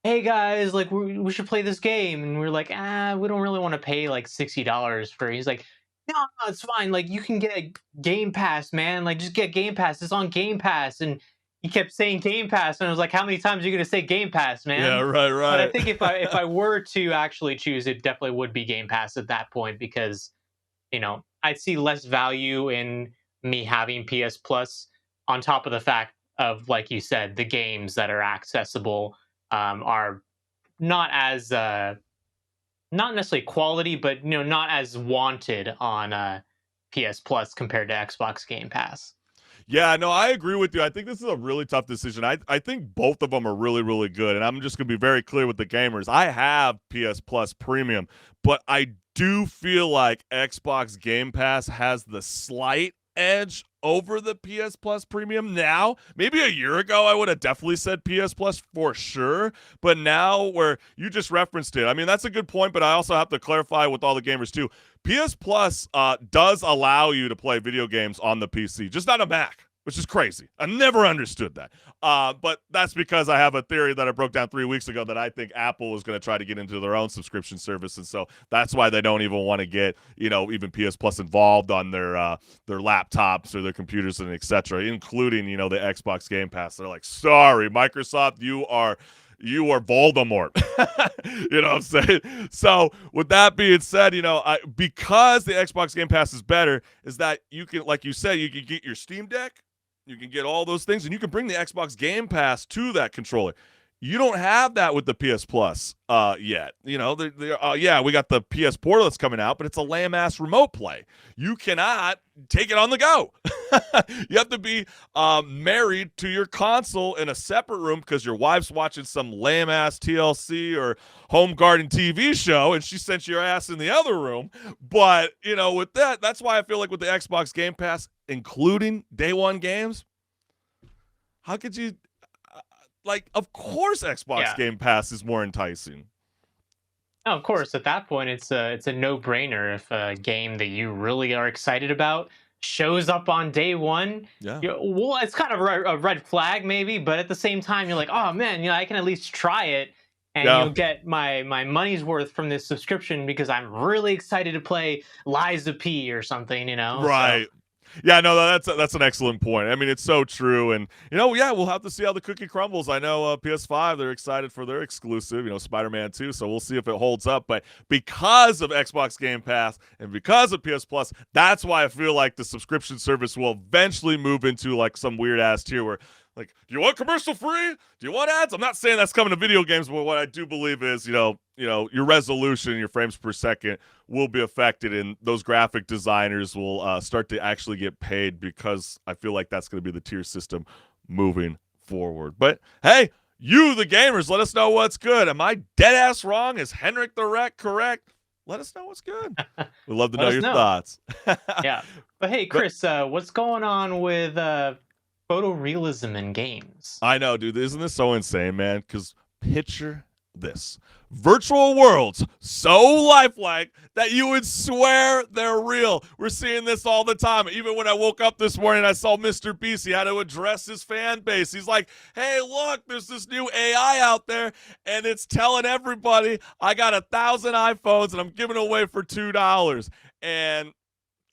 B: hey guys, like we should play this game. And we're like, we don't really want to pay like $60 for it. He's like, no, it's fine. Like you can get Game Pass, man. Like just get Game Pass. It's on Game Pass. And he kept saying Game Pass, and I was like, how many times are you going to say Game Pass, man?
A: Yeah, right.
B: But I think if I were to actually choose, it definitely would be Game Pass at that point because, I see less value in me having PS Plus on top of the fact of, like you said, the games that are accessible are not as not necessarily quality, but not as wanted on PS Plus compared to Xbox Game Pass.
A: Yeah, no, I agree with you. I think this is a really tough decision. I think both of them are really, really good. And I'm just going to be very clear with the gamers. I have PS Plus Premium, but I do feel like Xbox Game Pass has the slight edge over the PS Plus Premium now. Maybe a year ago, I would have definitely said PS Plus for sure. But now where you just referenced it, I mean, that's a good point, but I also have to clarify with all the gamers too. PS Plus does allow you to play video games on the PC, just not a Mac, which is crazy. I never understood that. But that's because I have a theory that I broke down 3 weeks ago that I think Apple was going to try to get into their own subscription service. And so that's why they don't even want to get, even PS Plus involved on their laptops or their computers and et cetera, including, the Xbox Game Pass. They're like, sorry, Microsoft, you are Voldemort. You know what I'm saying? So with that being said, because the Xbox Game Pass is better, is that you can, like you said, you can get your Steam Deck, you can get all those things, and you can bring the Xbox Game Pass to that controller. You don't have that with the PS Plus yet. We got the PS Portal that's coming out, but it's a lame-ass remote play. You cannot take it on the go. You have to be married to your console in a separate room because your wife's watching some lame-ass TLC or home garden TV show, and she sent your ass in the other room. But, with that's why I feel like with the Xbox Game Pass, including day one games, how could you... of course Xbox Game Pass is more enticing.
B: No, of course, at that point, it's a no-brainer if a game that you really are excited about shows up on day one.
A: Yeah.
B: Well, it's kind of a red flag maybe, but at the same time, you're like, oh man, I can at least try it and get my money's worth from this subscription because I'm really excited to play Lies of P or something,
A: Right.
B: So.
A: Yeah, no, that's an excellent point. I mean, it's so true. And, we'll have to see how the cookie crumbles. I know PS5, they're excited for their exclusive, Spider-Man 2, so we'll see if it holds up. But because of Xbox Game Pass and because of PS Plus, that's why I feel like the subscription service will eventually move into, some weird-ass tier where, do you want commercial free? Do you want ads? I'm not saying that's coming to video games, but what I do believe is, your resolution and your frames per second will be affected, and those graphic designers will start to actually get paid because I feel like that's going to be the tier system moving forward. But hey, you, the gamers, let us know what's good. Am I dead ass wrong? Is HenricK the Wreck correct? Let us know what's good. We'd love to know your thoughts.
B: Yeah. But hey, Chris, what's going on with photorealism in games?
A: I know, dude. Isn't this so insane, man? Because picture this. Virtual worlds so lifelike that you would swear they're real. We're seeing this all the time. Even when I woke up this morning, I saw Mr. Beast. He had to address his fan base. He's like, hey, look, there's this new AI out there, and it's telling everybody I got 1,000 iPhones, and I'm giving away for $2. And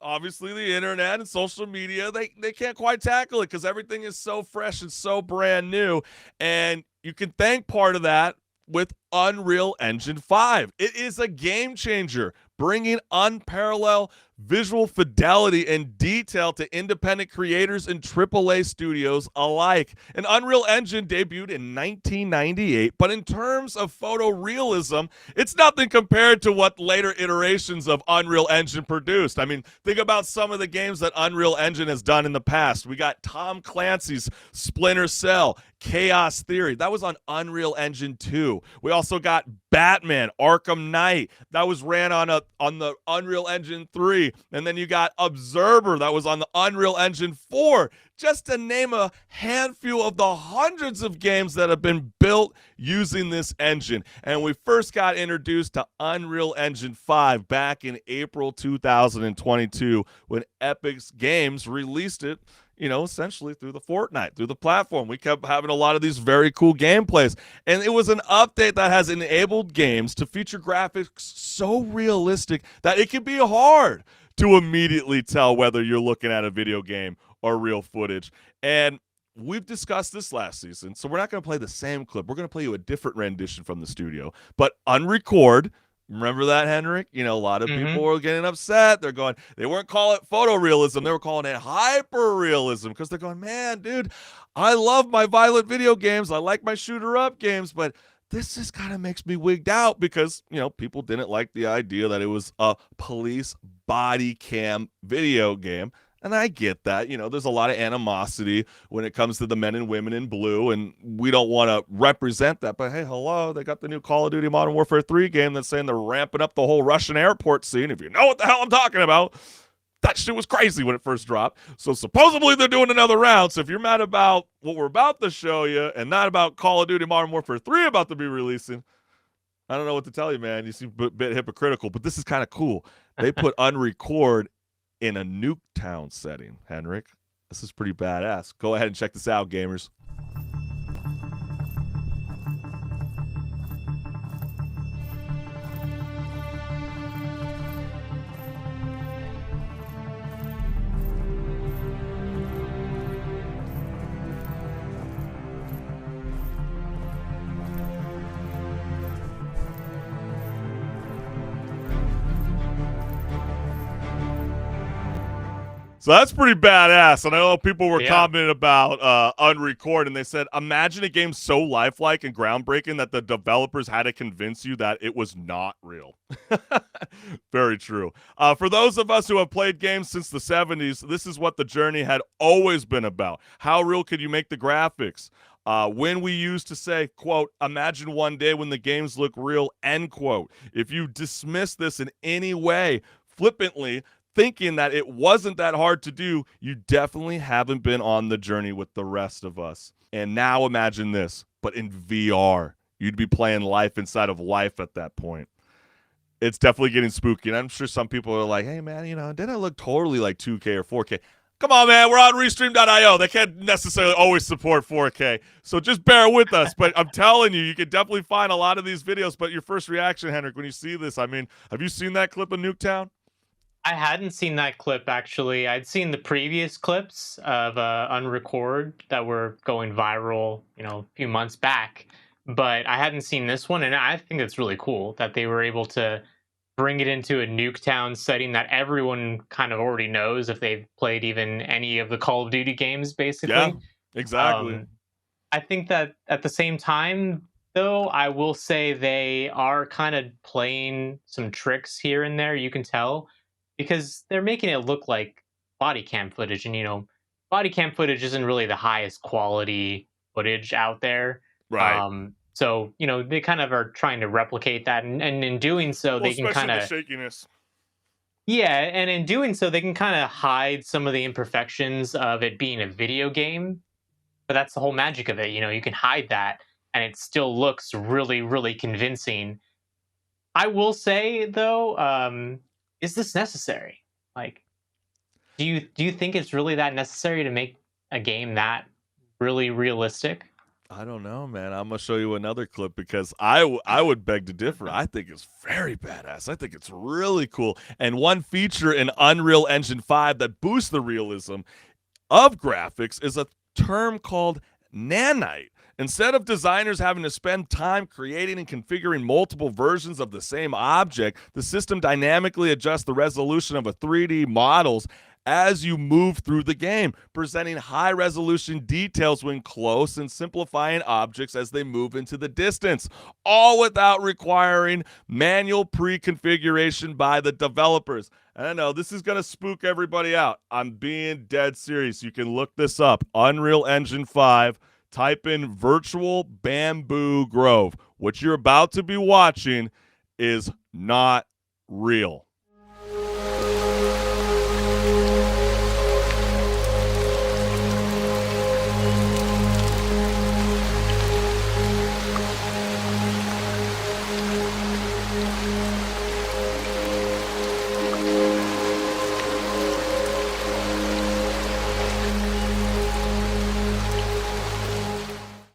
A: obviously the internet and social media, they can't quite tackle it because everything is so fresh and so brand new. And you can thank part of that with Unreal Engine 5. It is a game changer, bringing unparalleled visual fidelity and detail to independent creators and AAA studios alike. An Unreal Engine debuted in 1998, but in terms of photorealism, it's nothing compared to what later iterations of Unreal Engine produced. I mean, think about some of the games that Unreal Engine has done in the past. We got Tom Clancy's Splinter Cell, Chaos Theory. That was on Unreal Engine 2. We also got Batman Arkham Knight. That was ran on the Unreal Engine 3. And then you got Observer. That was on the Unreal Engine 4. Just to name a handful of the hundreds of games that have been built using this engine. And we first got introduced to Unreal Engine 5 back in April 2022 when Epic Games released it, you know, essentially through the Fortnite, through the platform. We kept having a lot of these very cool gameplays. And it was an update that has enabled games to feature graphics so realistic that it can be hard to immediately tell whether you're looking at a video game or real footage. And we've discussed this last season, so we're not going to play the same clip. We're going to play you a different rendition from the studio. But HenricK, remember that, HenricK? You know, a lot of people were getting upset. They're going, they weren't calling it photorealism. They were calling it hyperrealism because they're going, man, dude, I love my violent video games. I like my shooter-up games, but this just kind of makes me wigged out because, you know, people didn't like the idea that it was a police body cam video game. And I get that. You know, there's a lot of animosity when it comes to the men and women in blue, and we don't want to represent that. But hey, hello, they got the new Call of Duty Modern Warfare 3 game that's saying they're ramping up the whole Russian airport scene. If you know what the hell I'm talking about, that shit was crazy when it first dropped. So supposedly they're doing another round. So if you're mad about what we're about to show you and not about Call of Duty Modern Warfare 3 about to be releasing, I don't know what to tell you, man. You seem a bit hypocritical, but this is kind of cool. They put HenricK in a Nuketown setting, HenricK. This is pretty badass. Go ahead and check this out, gamers. So that's pretty badass. And I know people were commenting about HenricK, and they said, imagine a game so lifelike and groundbreaking that the developers had to convince you that it was not real. Very true. For those of us who have played games since the 70s, this is what the journey had always been about. How real could you make the graphics? When we used to say, quote, imagine one day when the games look real, end quote. If you dismiss this in any way, flippantly, thinking that it wasn't that hard to do, you definitely haven't been on the journey with the rest of us. And now imagine this, but in VR. You'd be playing life inside of life at that point. It's definitely getting spooky. And I'm sure some people are like, hey, man, you know, didn't it look totally like 2K or 4K? Come on, man, we're on Restream.io. They can't necessarily always support 4K. So just bear with us. But I'm telling you, you can definitely find a lot of these videos. But your first reaction, HenricK, when you see this, I mean, have you seen that clip of Nuketown?
B: I hadn't seen that clip, actually. I'd seen the previous clips of HenricK that were going viral, you know, a few months back. But I hadn't seen this one, and I think it's really cool that they were able to bring it into a Nuketown setting that everyone kind of already knows if they've played even any of the Call of Duty games, basically.
A: Yeah, exactly.
B: I think that at the same time, though, I will say they are kind of playing some tricks here and there, you can tell. Because they're making it look like body cam footage. And, you know, body cam footage isn't really the highest quality footage out there.
A: Right.
B: So, you know, they kind of are trying to replicate that. And in doing so, they can kind of...
A: shakiness.
B: Yeah, and in doing so, they can kind of hide some of the imperfections of it being a video game. But that's the whole magic of it. You know, you can hide that, and it still looks really, really convincing. I will say, though... is this necessary? Like, do you think it's really that necessary to make a game that really realistic?
A: I don't know, man. I'm gonna show you another clip because I would beg to differ. I think it's very badass. I think it's really cool. And one feature in Unreal Engine 5 that boosts the realism of graphics is a term called nanite. Instead of designers having to spend time creating and configuring multiple versions of the same object, the system dynamically adjusts the resolution of a 3D models as you move through the game, presenting high-resolution details when close and simplifying objects as they move into the distance, all without requiring manual pre-configuration by the developers. And I know this is going to spook everybody out. I'm being dead serious. You can look this up. Unreal Engine 5, type in Virtual Bamboo Grove. What you're about to be watching is not real.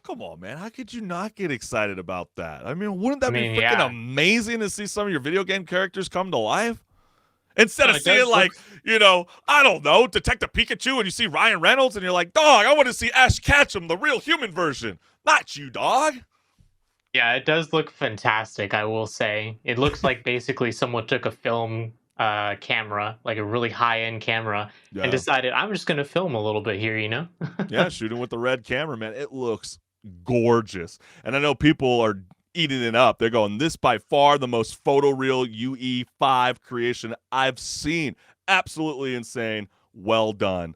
A: Come on, man. How could you not get excited about that? I mean, wouldn't that be freaking amazing to see some of your video game characters come to life? Instead of seeing, like, you know, I don't know, Detective Pikachu, and you see Ryan Reynolds, and you're like, dog, I want to see Ash Ketchum, the real human version. Not you, dog.
B: Yeah, it does look fantastic, I will say. It looks like basically someone took a film camera, like a really high-end camera, and decided, I'm just going to film a little bit here, you know?
A: Yeah, shooting with the red camera, man. It looks gorgeous. And I know people are eating it up. They're going, this by far the most photoreal UE5 creation I've seen. Absolutely insane. Well done.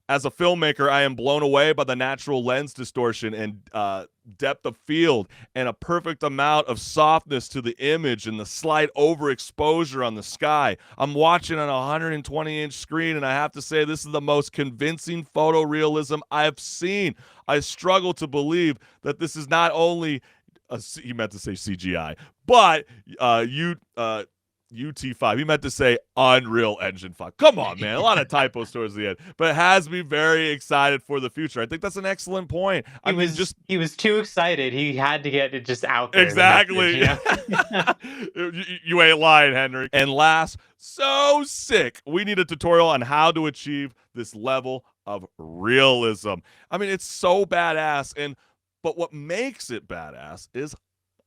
A: As a filmmaker, I am blown away by the natural lens distortion and depth of field and a perfect amount of softness to the image and the slight overexposure on the sky. I'm watching on a 120-inch screen, and I have to say this is the most convincing photorealism I've seen. I struggle to believe that this is not only he meant to say CGI, but UT5. He meant to say Unreal Engine 5. Come on, man. A lot of typos towards the end. But it has me very excited for the future. I think that's an excellent point.
B: He was too excited. He had to get it just out there.
A: Exactly.
B: The
A: message, you ain't lying, HenricK. And last, so sick, we need a tutorial on how to achieve this level of realism. I mean, it's so badass. But what makes it badass is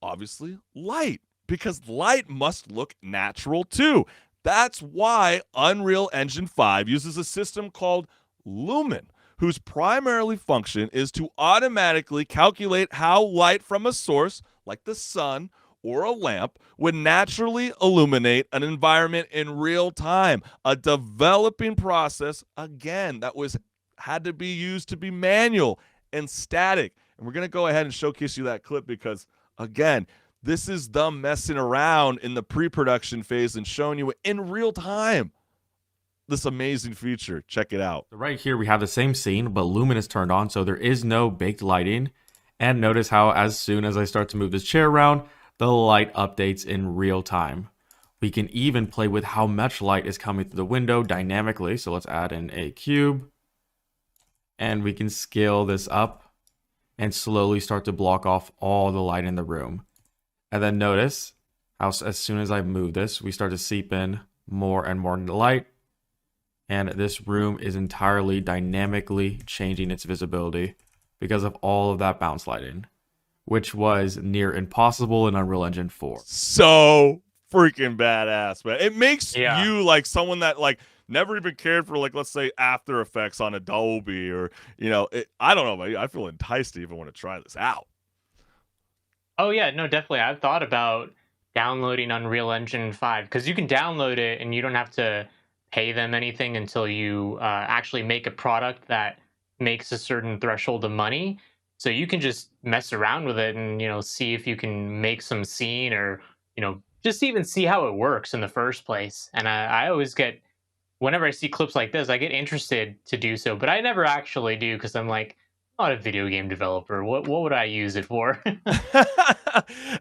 A: obviously light. Because light must look natural too. That's why Unreal Engine 5 uses a system called Lumen, whose primary function is to automatically calculate how light from a source, like the sun or a lamp, would naturally illuminate an environment in real time. A developing process, again, that had to be used to be manual and static. And we're going to go ahead and showcase you that clip because, again, this is them messing around in the pre-production phase and showing you in real time this amazing feature. Check it out.
K: Right here we have the same scene, but Lumen is turned on, so there is no baked lighting. And notice how as soon as I start to move this chair around, the light updates in real time. We can even play with how much light is coming through the window dynamically. So let's add in a cube. And we can scale this up and slowly start to block off all the light in the room. And then notice how as soon as I move this, we start to seep in more and more light. And this room is entirely dynamically changing its visibility because of all of that bounce lighting, which was near impossible in Unreal Engine 4.
A: So freaking badass, man. It makes you like someone that like never even cared for, like, let's say After Effects on Adobe or, you know, I don't know, but I feel enticed to even want to try this out.
B: Oh, yeah, no, definitely. I've thought about downloading Unreal Engine 5 because you can download it and you don't have to pay them anything until you actually make a product that makes a certain threshold of money. So you can just mess around with it and, you know, see if you can make some scene or, you know, just even see how it works in the first place. And I always get, whenever I see clips like this, I get interested to do so, but I never actually do because I'm like, I'm not a video game developer. What would I use it for?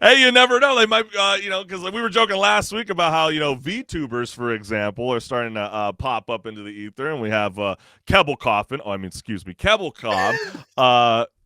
A: Hey, you never know. They might, you know, because we were joking last week about how, you know, VTubers, for example, are starting to pop up into the ether, and we have Kebblecom,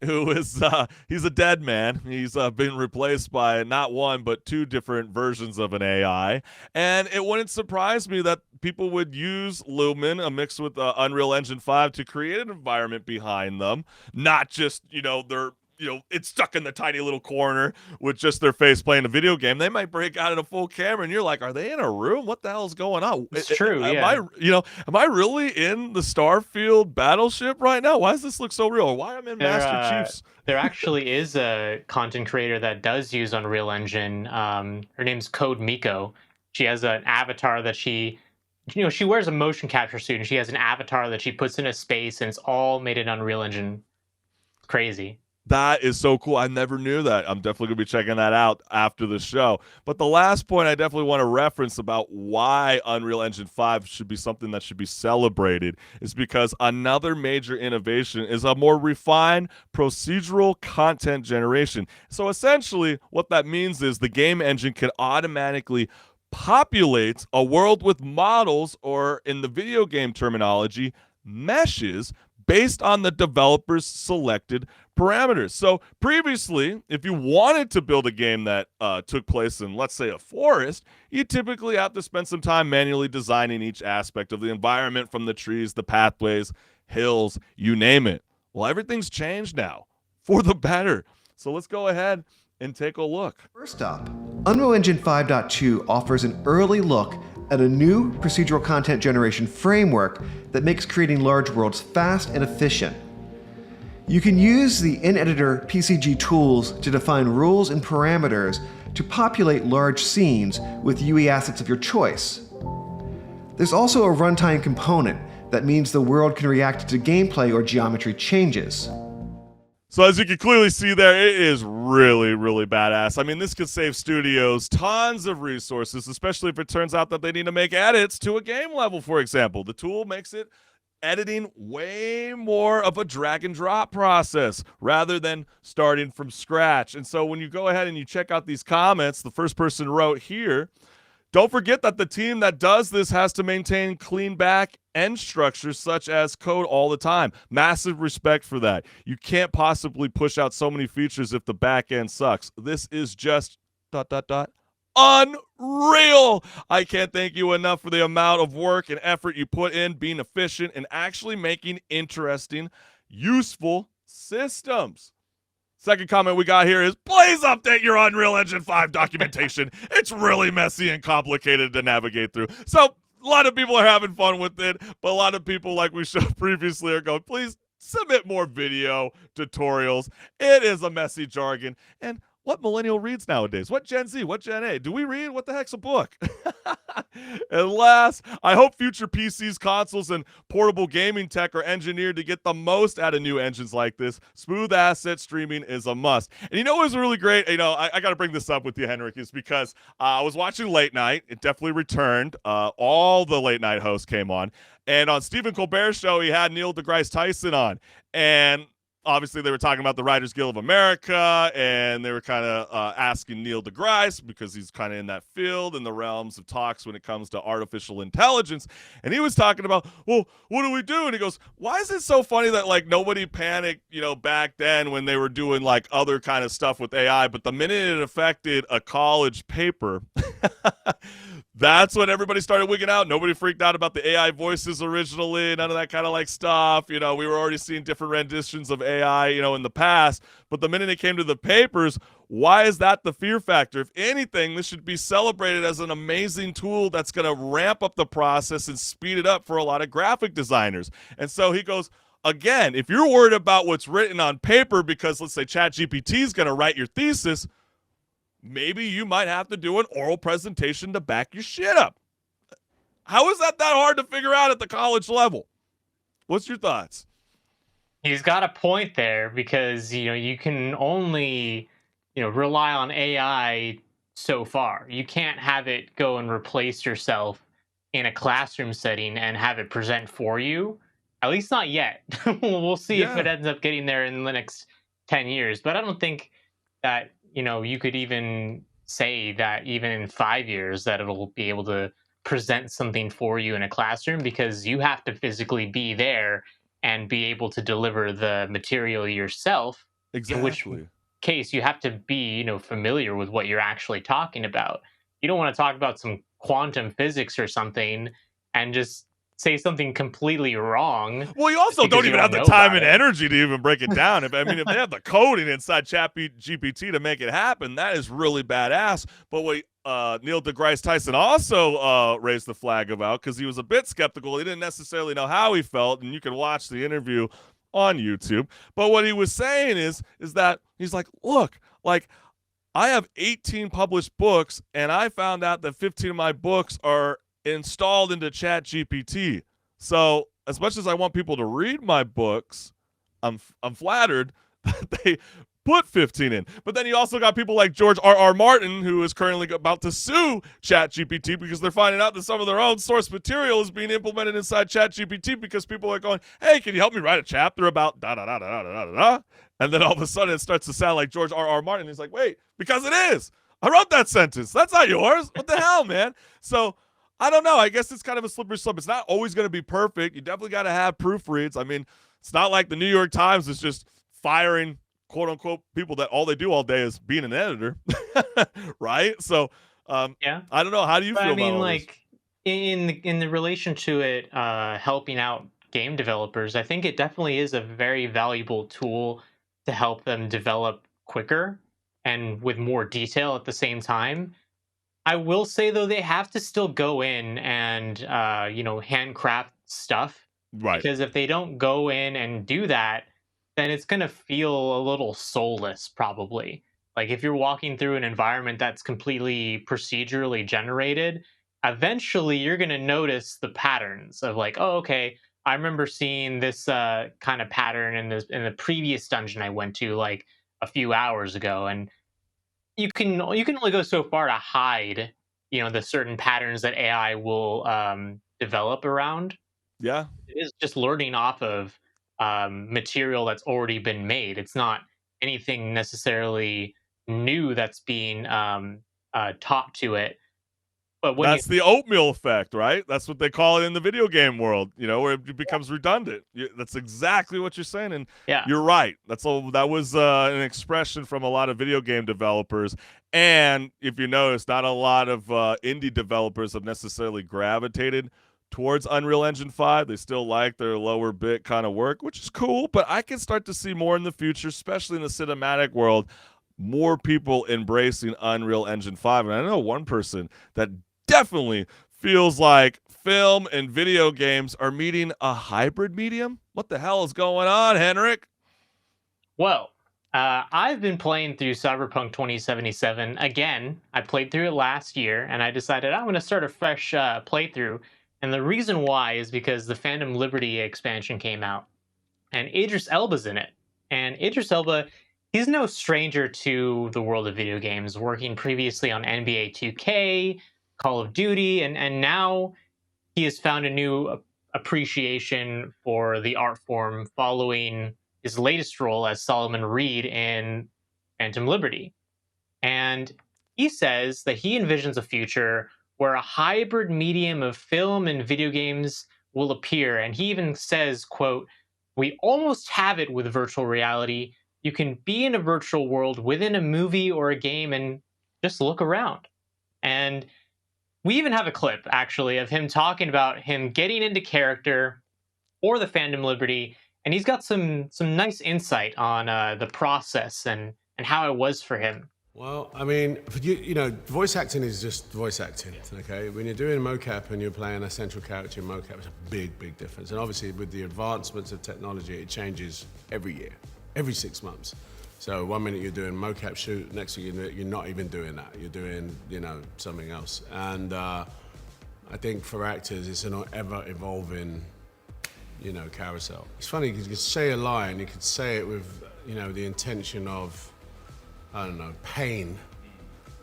A: who is he's a dead man. He's been replaced by not one but two different versions of an AI, and it wouldn't surprise me that people would use Lumen, mixed with Unreal Engine 5, to create an environment behind them, not just, you know, their it's stuck in the tiny little corner with just their face playing a video game. They might break out in a full camera, and you're like, are they in a room? What the hell is going on?
B: It's true,
A: am
B: yeah.
A: am I really in the Starfield battleship right now? Why does this look so real? Why am I in Master Chief's?
B: There actually is a content creator that does use Unreal Engine. Her name's Code Miko. She has an avatar that she wears a motion capture suit, and she has an avatar that she puts in a space, and it's all made in Unreal Engine. Crazy.
A: That is so cool. I never knew that. I'm definitely going to be checking that out after the show. But the last point I definitely want to reference about why Unreal Engine 5 should be something that should be celebrated is because another major innovation is a more refined procedural content generation. So essentially, what that means is the game engine can automatically populate a world with models, or in the video game terminology, meshes, based on the developer's selected parameters. So previously, if you wanted to build a game that took place in, let's say, a forest, you typically have to spend some time manually designing each aspect of the environment, from the trees, the pathways, hills, you name it. Well, everything's changed now for the better. So let's go ahead and take a look.
L: First up, Unreal Engine 5.2 offers an early look at a new procedural content generation framework that makes creating large worlds fast and efficient. You can use the in-editor PCG tools to define rules and parameters to populate large scenes with UE assets of your choice. There's also a runtime component that means the world can react to gameplay or geometry changes.
A: So as you can clearly see there, it is really, really badass. I mean, this could save studios tons of resources, especially if it turns out that they need to make edits to a game level, for example. The tool makes it editing way more of a drag and drop process rather than starting from scratch. And so when you go ahead and you check out these comments, the first person wrote here, don't forget that the team that does this has to maintain clean back end structures such as code all the time. Massive respect for that. You can't possibly push out so many features if the back end sucks. This is just ... unreal. I can't thank you enough for the amount of work and effort you put in being efficient and actually making interesting, useful systems. Second comment we got here is, please update your Unreal Engine 5 documentation. It's really messy and complicated to navigate through. So a lot of people are having fun with it, but a lot of people, like we showed previously, are going, please submit more video tutorials. It is a messy jargon. And what millennial reads nowadays? What Gen Z? What Gen A? Do we read? What the heck's a book? And last, I hope future PCs, consoles, and portable gaming tech are engineered to get the most out of new engines like this. Smooth asset streaming is a must. And you know what was really great? I got to bring this up with you, HenricK, is because I was watching Late Night. It definitely returned. All the late night hosts came on. And on Stephen Colbert's show, he had Neil deGrasse Tyson on. And obviously, they were talking about the Writers Guild of America, and they were kind of asking Neil deGrasse, because he's kind of in that field, in the realms of talks when it comes to artificial intelligence. And he was talking about, well, what do we do? And he goes, why is it so funny that, like, nobody panicked, back then when they were doing, like, other kind of stuff with AI, but the minute it affected a college paper, that's when everybody started wigging out. Nobody freaked out about the AI voices originally, none of that kind of like stuff. We were already seeing different renditions of AI, in the past. But the minute it came to the papers, why is that the fear factor? If anything, this should be celebrated as an amazing tool that's going to ramp up the process and speed it up for a lot of graphic designers. And so he goes, again, if you're worried about what's written on paper because, let's say, ChatGPT is going to write your thesis, maybe you might have to do an oral presentation to back your shit up. How is that hard to figure out at the college level? What's your thoughts?
B: He's got a point there, because you can only rely on AI so far. You can't have it go and replace yourself in a classroom setting and have it present for you. At least not yet. We'll see if it ends up getting there in the next 10 years. But I don't think that you could even say that even in 5 years that it'll be able to present something for you in a classroom, because you have to physically be there and be able to deliver the material yourself.
A: Exactly.
B: In which case you have to be, familiar with what you're actually talking about. You don't want to talk about some quantum physics or something and just say something completely wrong.
A: Well, you also don't even have the time and energy to even break it down. If they have the coding inside GPT to make it happen, that is really badass. But what Neil deGrasse Tyson also raised the flag about, because he was a bit skeptical. He didn't necessarily know how he felt, and you can watch the interview on YouTube. But what he was saying is that he's like, look, like, I have 18 published books, and I found out that 15 of my books are installed into ChatGPT. So as much as I want people to read my books, I'm flattered that they put 15 in. But then you also got people like George R.R. Martin, who is currently about to sue ChatGPT because they're finding out that some of their own source material is being implemented inside ChatGPT because people are going, hey, can you help me write a chapter about da-da-da-da-da-da-da? And then all of a sudden it starts to sound like George R.R. Martin. He's like, wait, because it is. I wrote that sentence. That's not yours. What the hell, man? So I don't know. I guess it's kind of a slippery slope. It's not always going to be perfect. You definitely got to have proofreads. I mean, it's not like the New York Times is just firing, quote unquote, people that all they do all day is being an editor, right? So,
B: yeah,
A: I don't know. How do you feel?
B: I mean,
A: about
B: like in the relation to it, helping out game developers, I think it definitely is a very valuable tool to help them develop quicker and with more detail at the same time. I will say though, they have to still go in and handcraft stuff,
A: right?
B: Because if they don't go in and do that, then it's gonna feel a little soulless, probably. Like if you're walking through an environment that's completely procedurally generated, eventually you're gonna notice the patterns of like, oh, okay, I remember seeing this kind of pattern in the previous dungeon I went to like a few hours ago, and you can only go so far to hide, the certain patterns that AI will develop around.
A: Yeah,
B: it is just learning off of material that's already been made. It's not anything necessarily new that's being taught to it. But when
A: that's the oatmeal effect, right? That's what they call it in the video game world, where it becomes redundant. That's exactly what you're saying, and
B: yeah,
A: you're right. That was an expression from a lot of video game developers, and if you notice, not a lot of indie developers have necessarily gravitated towards Unreal Engine 5. They still like their lower bit kind of work, which is cool, but I can start to see more in the future, especially in the cinematic world, more people embracing Unreal Engine 5. And I know one person that definitely feels like film and video games are meeting a hybrid medium. What the hell is going on, HenricK?
B: Well, I've been playing through Cyberpunk 2077 again. I played through it last year, and I decided I'm going to start a fresh playthrough. And the reason why is because the Phantom Liberty expansion came out, and Idris Elba's in it. And Idris Elba, he's no stranger to the world of video games, working previously on NBA 2K, Call of Duty, and now he has found a new appreciation for the art form following his latest role as Solomon Reed in Phantom Liberty. And he says that he envisions a future where a hybrid medium of film and video games will appear. And he even says, quote, "We almost have it with virtual reality. You can be in a virtual world within a movie or a game and just look around." And we even have a clip, actually, of him talking about him getting into character for the Phantom Liberty. And he's got some nice insight on the process and how it was for him.
M: Well, I mean, voice acting is just voice acting, okay? When you're doing mocap and you're playing a central character in mocap, it's a big, big difference. And obviously, with the advancements of technology, it changes every year, every 6 months. So 1 minute you're doing mocap shoot, next thing you're not even doing that. You're doing, something else. And I think for actors, it's an ever-evolving, carousel. It's funny because you could say a line, you could say it with, the intention of, I don't know, pain,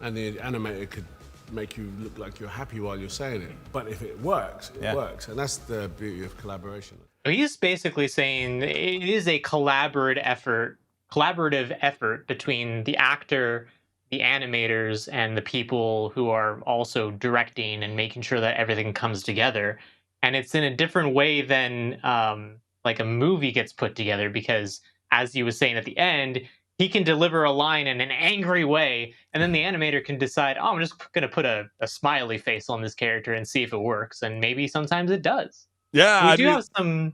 M: and the animator could make you look like you're happy while you're saying it. But if it works, it works, and that's the beauty of collaboration.
B: He's basically saying it is a collaborative effort between the actor, the animators, and the people who are also directing and making sure that everything comes together. And it's in a different way than like a movie gets put together, because as he was saying at the end, he can deliver a line in an angry way, and then the animator can decide, oh, I'm just going to put a smiley face on this character and see if it works. And maybe sometimes it does.
A: Yeah,
B: We do have some.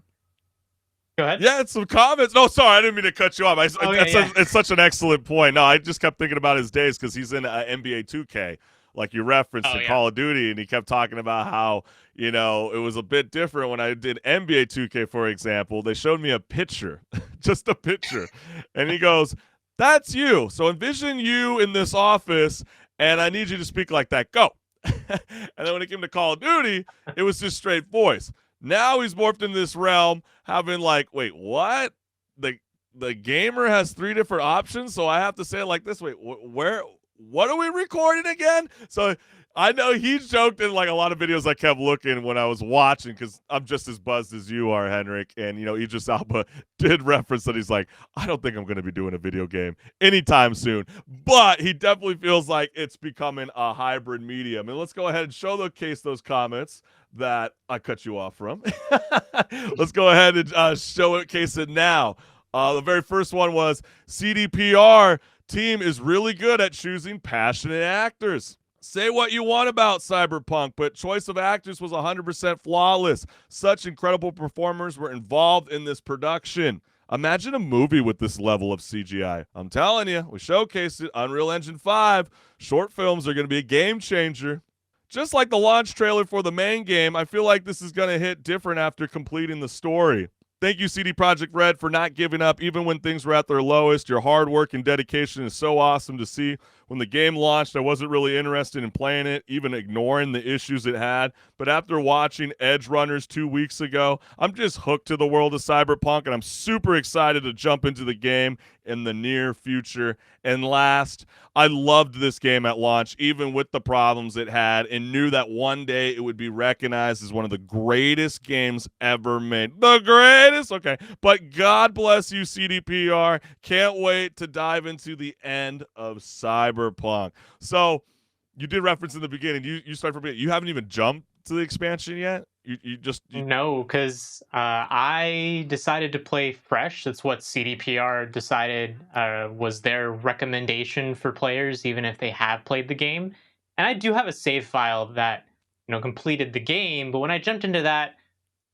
B: Go ahead.
A: Yeah, it's some comments. No, sorry, I didn't mean to cut you off. It's such an excellent point. No, I just kept thinking about his days because he's in NBA 2K, like you referenced in Call of Duty, and he kept talking about how, you know, it was a bit different when I did NBA 2K, for example. They showed me a picture, just a picture, and he goes, "That's you. So envision you in this office, and I need you to speak like that. Go." And then when it came to Call of Duty, it was just straight voice. Now he's morphed into this realm, having like, wait, what? The gamer has 3 different options, so I have to say it like this. Wait, what are we recording again? So I know he joked in like a lot of videos I kept looking when I was watching because I'm just as buzzed as you are, HenricK. And, you know, Idris Elba did reference that he's like, I don't think I'm going to be doing a video game anytime soon. But he definitely feels like it's becoming a hybrid medium. And let's go ahead and showcase those comments that I cut you off from. Let's go ahead and showcase it now. The very first one was CDPR team is really good at choosing passionate actors. Say what you want about Cyberpunk, but choice of actors was 100% flawless. Such incredible performers were involved in this production. Imagine a movie with this level of CGI. I'm telling you, we showcased it. Unreal Engine 5. Short films are going to be a game changer. Just like the launch trailer for the main game, I feel like this is going to hit different after completing the story. Thank you, CD Projekt Red, for not giving up even when things were at their lowest. Your hard work and dedication is so awesome to see. When the game launched, I wasn't really interested in playing it, even ignoring the issues it had. But after watching Edge Runners 2 weeks ago, I'm just hooked to the world of Cyberpunk, and I'm super excited to jump into the game in the near future. And last, I loved this game at launch, even with the problems it had, and knew that one day it would be recognized as one of the greatest games ever made. The greatest? Okay. But God bless you, CDPR. Can't wait to dive into the end of Cyberpunk. So you did reference in the beginning. You started from beginning. You haven't even jumped to the expansion yet?
B: No, because I decided to play fresh. That's what CDPR decided was their recommendation for players, even if they have played the game. And I do have a save file that, you know, completed the game. But when I jumped into that,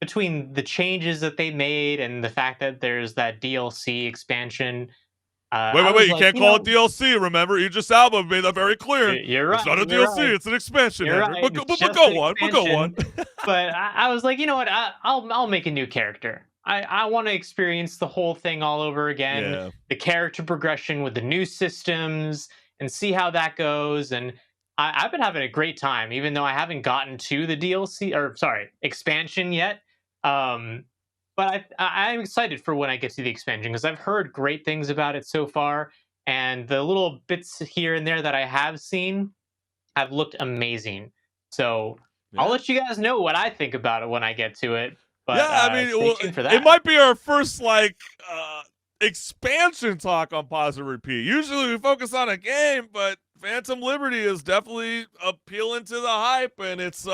B: between the changes that they made and the fact that there's that DLC expansion.
A: Wait! You can't call it DLC. Remember, Idris Elba made that very clear.
B: You're right.
A: It's not a DLC. Right. It's an expansion.
B: Right.
A: But go on.
B: But I was like, you know what? I'll make a new character. I want to experience the whole thing all over again. Yeah. The character progression with the new systems and see how that goes. And I've been having a great time, even though I haven't gotten to the expansion yet. But I'm excited for when I get to the expansion because I've heard great things about it so far. And the little bits here and there that I have seen have looked amazing. So I'll let you guys know what I think about it when I get to it. But stay tuned for that.
A: It might be our first expansion talk on Pause and Repeat. Usually we focus on a game, but Phantom Liberty is definitely appealing to the hype, and it's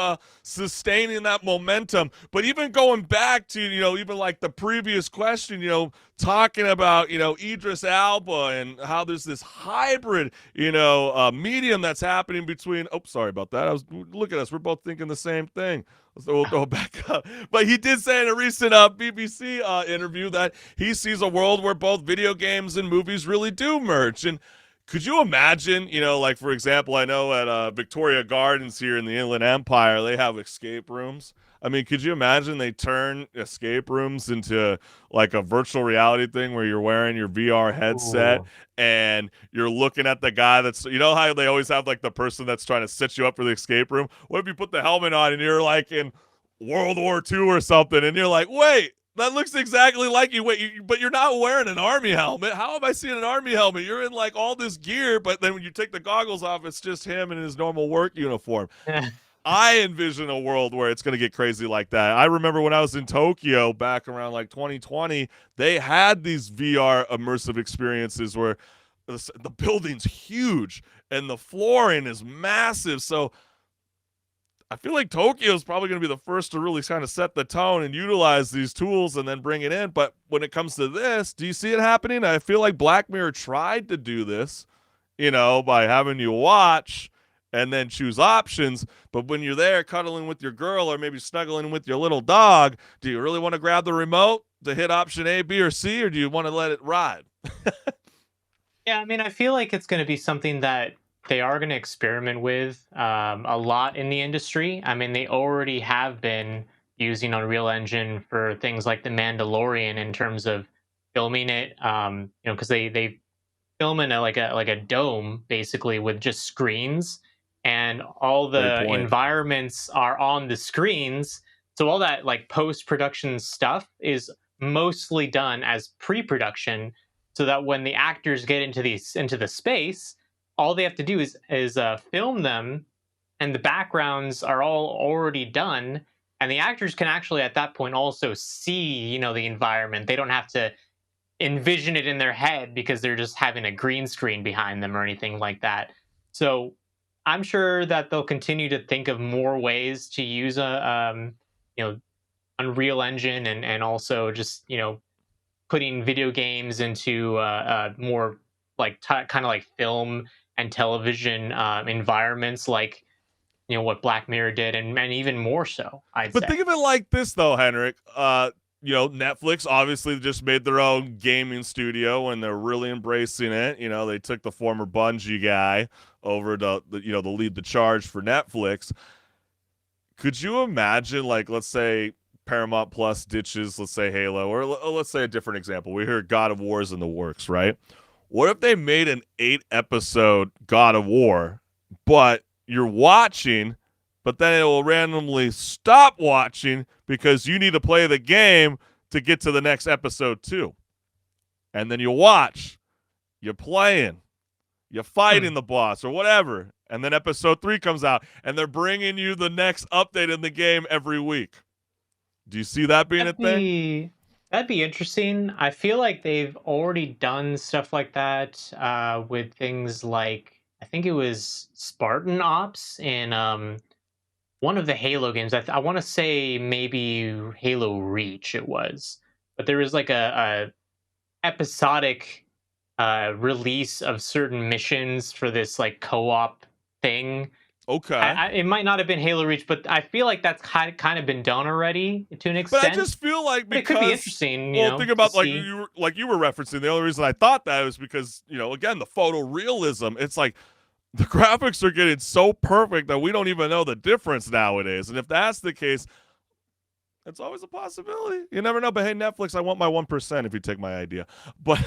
A: sustaining that momentum. But even going back to, even like the previous question, talking about, Idris Elba and how there's this hybrid, medium that's happening between, sorry about that. Look at us. We're both thinking the same thing. So we'll go back up. But he did say in a recent BBC interview that he sees a world where both video games and movies really do merge. And could you imagine, like, for example, I know at Victoria Gardens here in the Inland Empire, they have escape rooms. I mean, could you imagine they turn escape rooms into like a virtual reality thing where you're wearing your VR headset and you're looking at the guy that's, how they always have like the person that's trying to set you up for the escape room? What if you put the helmet on and you're like in World War II or something and you're like, wait, that looks exactly like you. But you're not wearing an army helmet. How am I seeing an army helmet? You're in like all this gear, but then when you take the goggles off, it's just him in his normal work uniform. I envision a world where it's going to get crazy like that. I remember when I was in Tokyo back around like 2020, they had these VR immersive experiences where the building's huge and the flooring is massive. So I feel like Tokyo is probably going to be the first to really kind of set the tone and utilize these tools and then bring it in. But when it comes to this, do you see it happening? I feel like Black Mirror tried to do this, by having you watch and then choose options. But when you're there cuddling with your girl or maybe snuggling with your little dog, do you really want to grab the remote to hit option A, B, or C, or do you want to let it ride?
B: Yeah, I mean, I feel like it's going to be something that they are going to experiment with a lot in the industry. I mean, they already have been using Unreal Engine for things like The Mandalorian in terms of filming it. Because they film in a dome basically with just screens, and all the environments are on the screens. So all that like post-production stuff is mostly done as pre-production, so that when the actors get into the space, all they have to do is film them, and the backgrounds are all already done, and the actors can actually at that point also see the environment. They don't have to envision it in their head because they're just having a green screen behind them or anything like that. So I'm sure that they'll continue to think of more ways to use Unreal Engine, and also just putting video games into more like kind of like film and television environments, like what Black Mirror did, and even more so, I'd say.
A: But think of it like this though, HenricK. Netflix obviously just made their own gaming studio, and they're really embracing it. They took the former Bungie guy over to lead the charge for Netflix. Could you imagine, like, let's say Paramount Plus ditches, let's say Halo, or let's say a different example. We hear God of War is in the works, right? What if they made an 8-episode God of War, but you're watching, but then it will randomly stop watching because you need to play the game to get to the next episode too. And then you watch, you're playing, you're fighting the boss or whatever, and then episode 3 comes out, and they're bringing you the next update in the game every week. Do you see that being a thing?
B: That'd be interesting. I feel like they've already done stuff like that with things like, I think it was Spartan Ops in one of the Halo games. I want to say maybe Halo Reach it was. But there was like a episodic release of certain missions for this like co-op thing.
A: Okay.
B: It might not have been Halo Reach, but I feel like that's kind of been done already to an extent.
A: But I just feel like because,
B: it could be interesting.
A: Think about like you were referencing. The only reason I thought that was because again, the photorealism. It's like the graphics are getting so perfect that we don't even know the difference nowadays. And if that's the case, it's always a possibility. You never know. But hey, Netflix, I want my 1% if you take my idea. But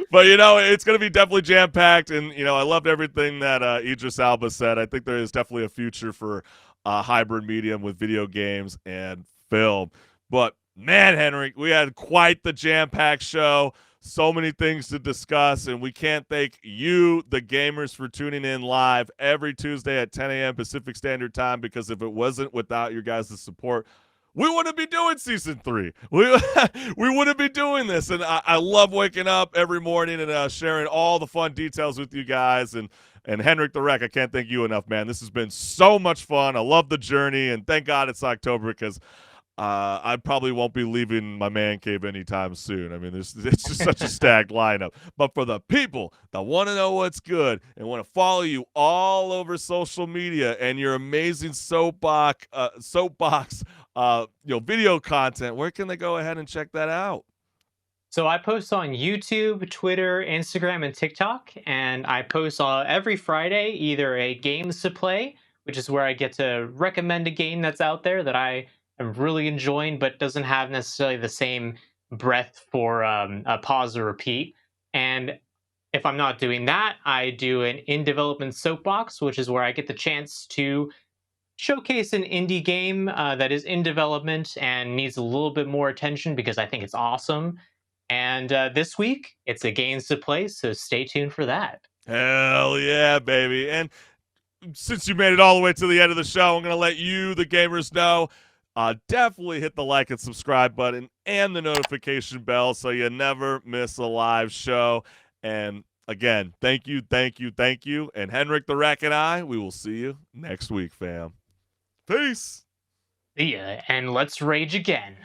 A: but it's going to be definitely jam packed. And I loved everything that Idris Elba said. I think there is definitely a future for hybrid medium with video games and film. But man, HenricK, we had quite the jam packed show. So many things to discuss, and we can't thank you, the gamers, for tuning in live every Tuesday at 10 a.m. Pacific Standard Time, because if it wasn't without your guys' support, we wouldn't be doing Season 3. We wouldn't be doing this, and I love waking up every morning and sharing all the fun details with you guys, and HenricK, I can't thank you enough, man. This has been so much fun. I love the journey, and thank God it's October, because I probably won't be leaving my man cave anytime soon. I mean, it's just such a stacked lineup. But for the people that want to know what's good and want to follow you all over social media and your amazing soapbox video content, where can they go ahead and check that out?
B: So I post on YouTube, Twitter, Instagram, and TikTok, and I post every Friday either a games to play, which is where I get to recommend a game that's out there that I am really enjoying, but doesn't have necessarily the same breadth for a pause or repeat. And if I'm not doing that, I do an in-development soapbox, which is where I get the chance to showcase an indie game that is in development and needs a little bit more attention because I think it's awesome. And this week, it's a games to play, so stay tuned for that.
A: Hell yeah, baby. And since you made it all the way to the end of the show, I'm going to let you, the gamers, know. Definitely hit the like and subscribe button and the notification bell so you never miss a live show. And again, thank you. And HenricK and I, we will see you next week, fam. Peace.
B: See ya, and let's rage again.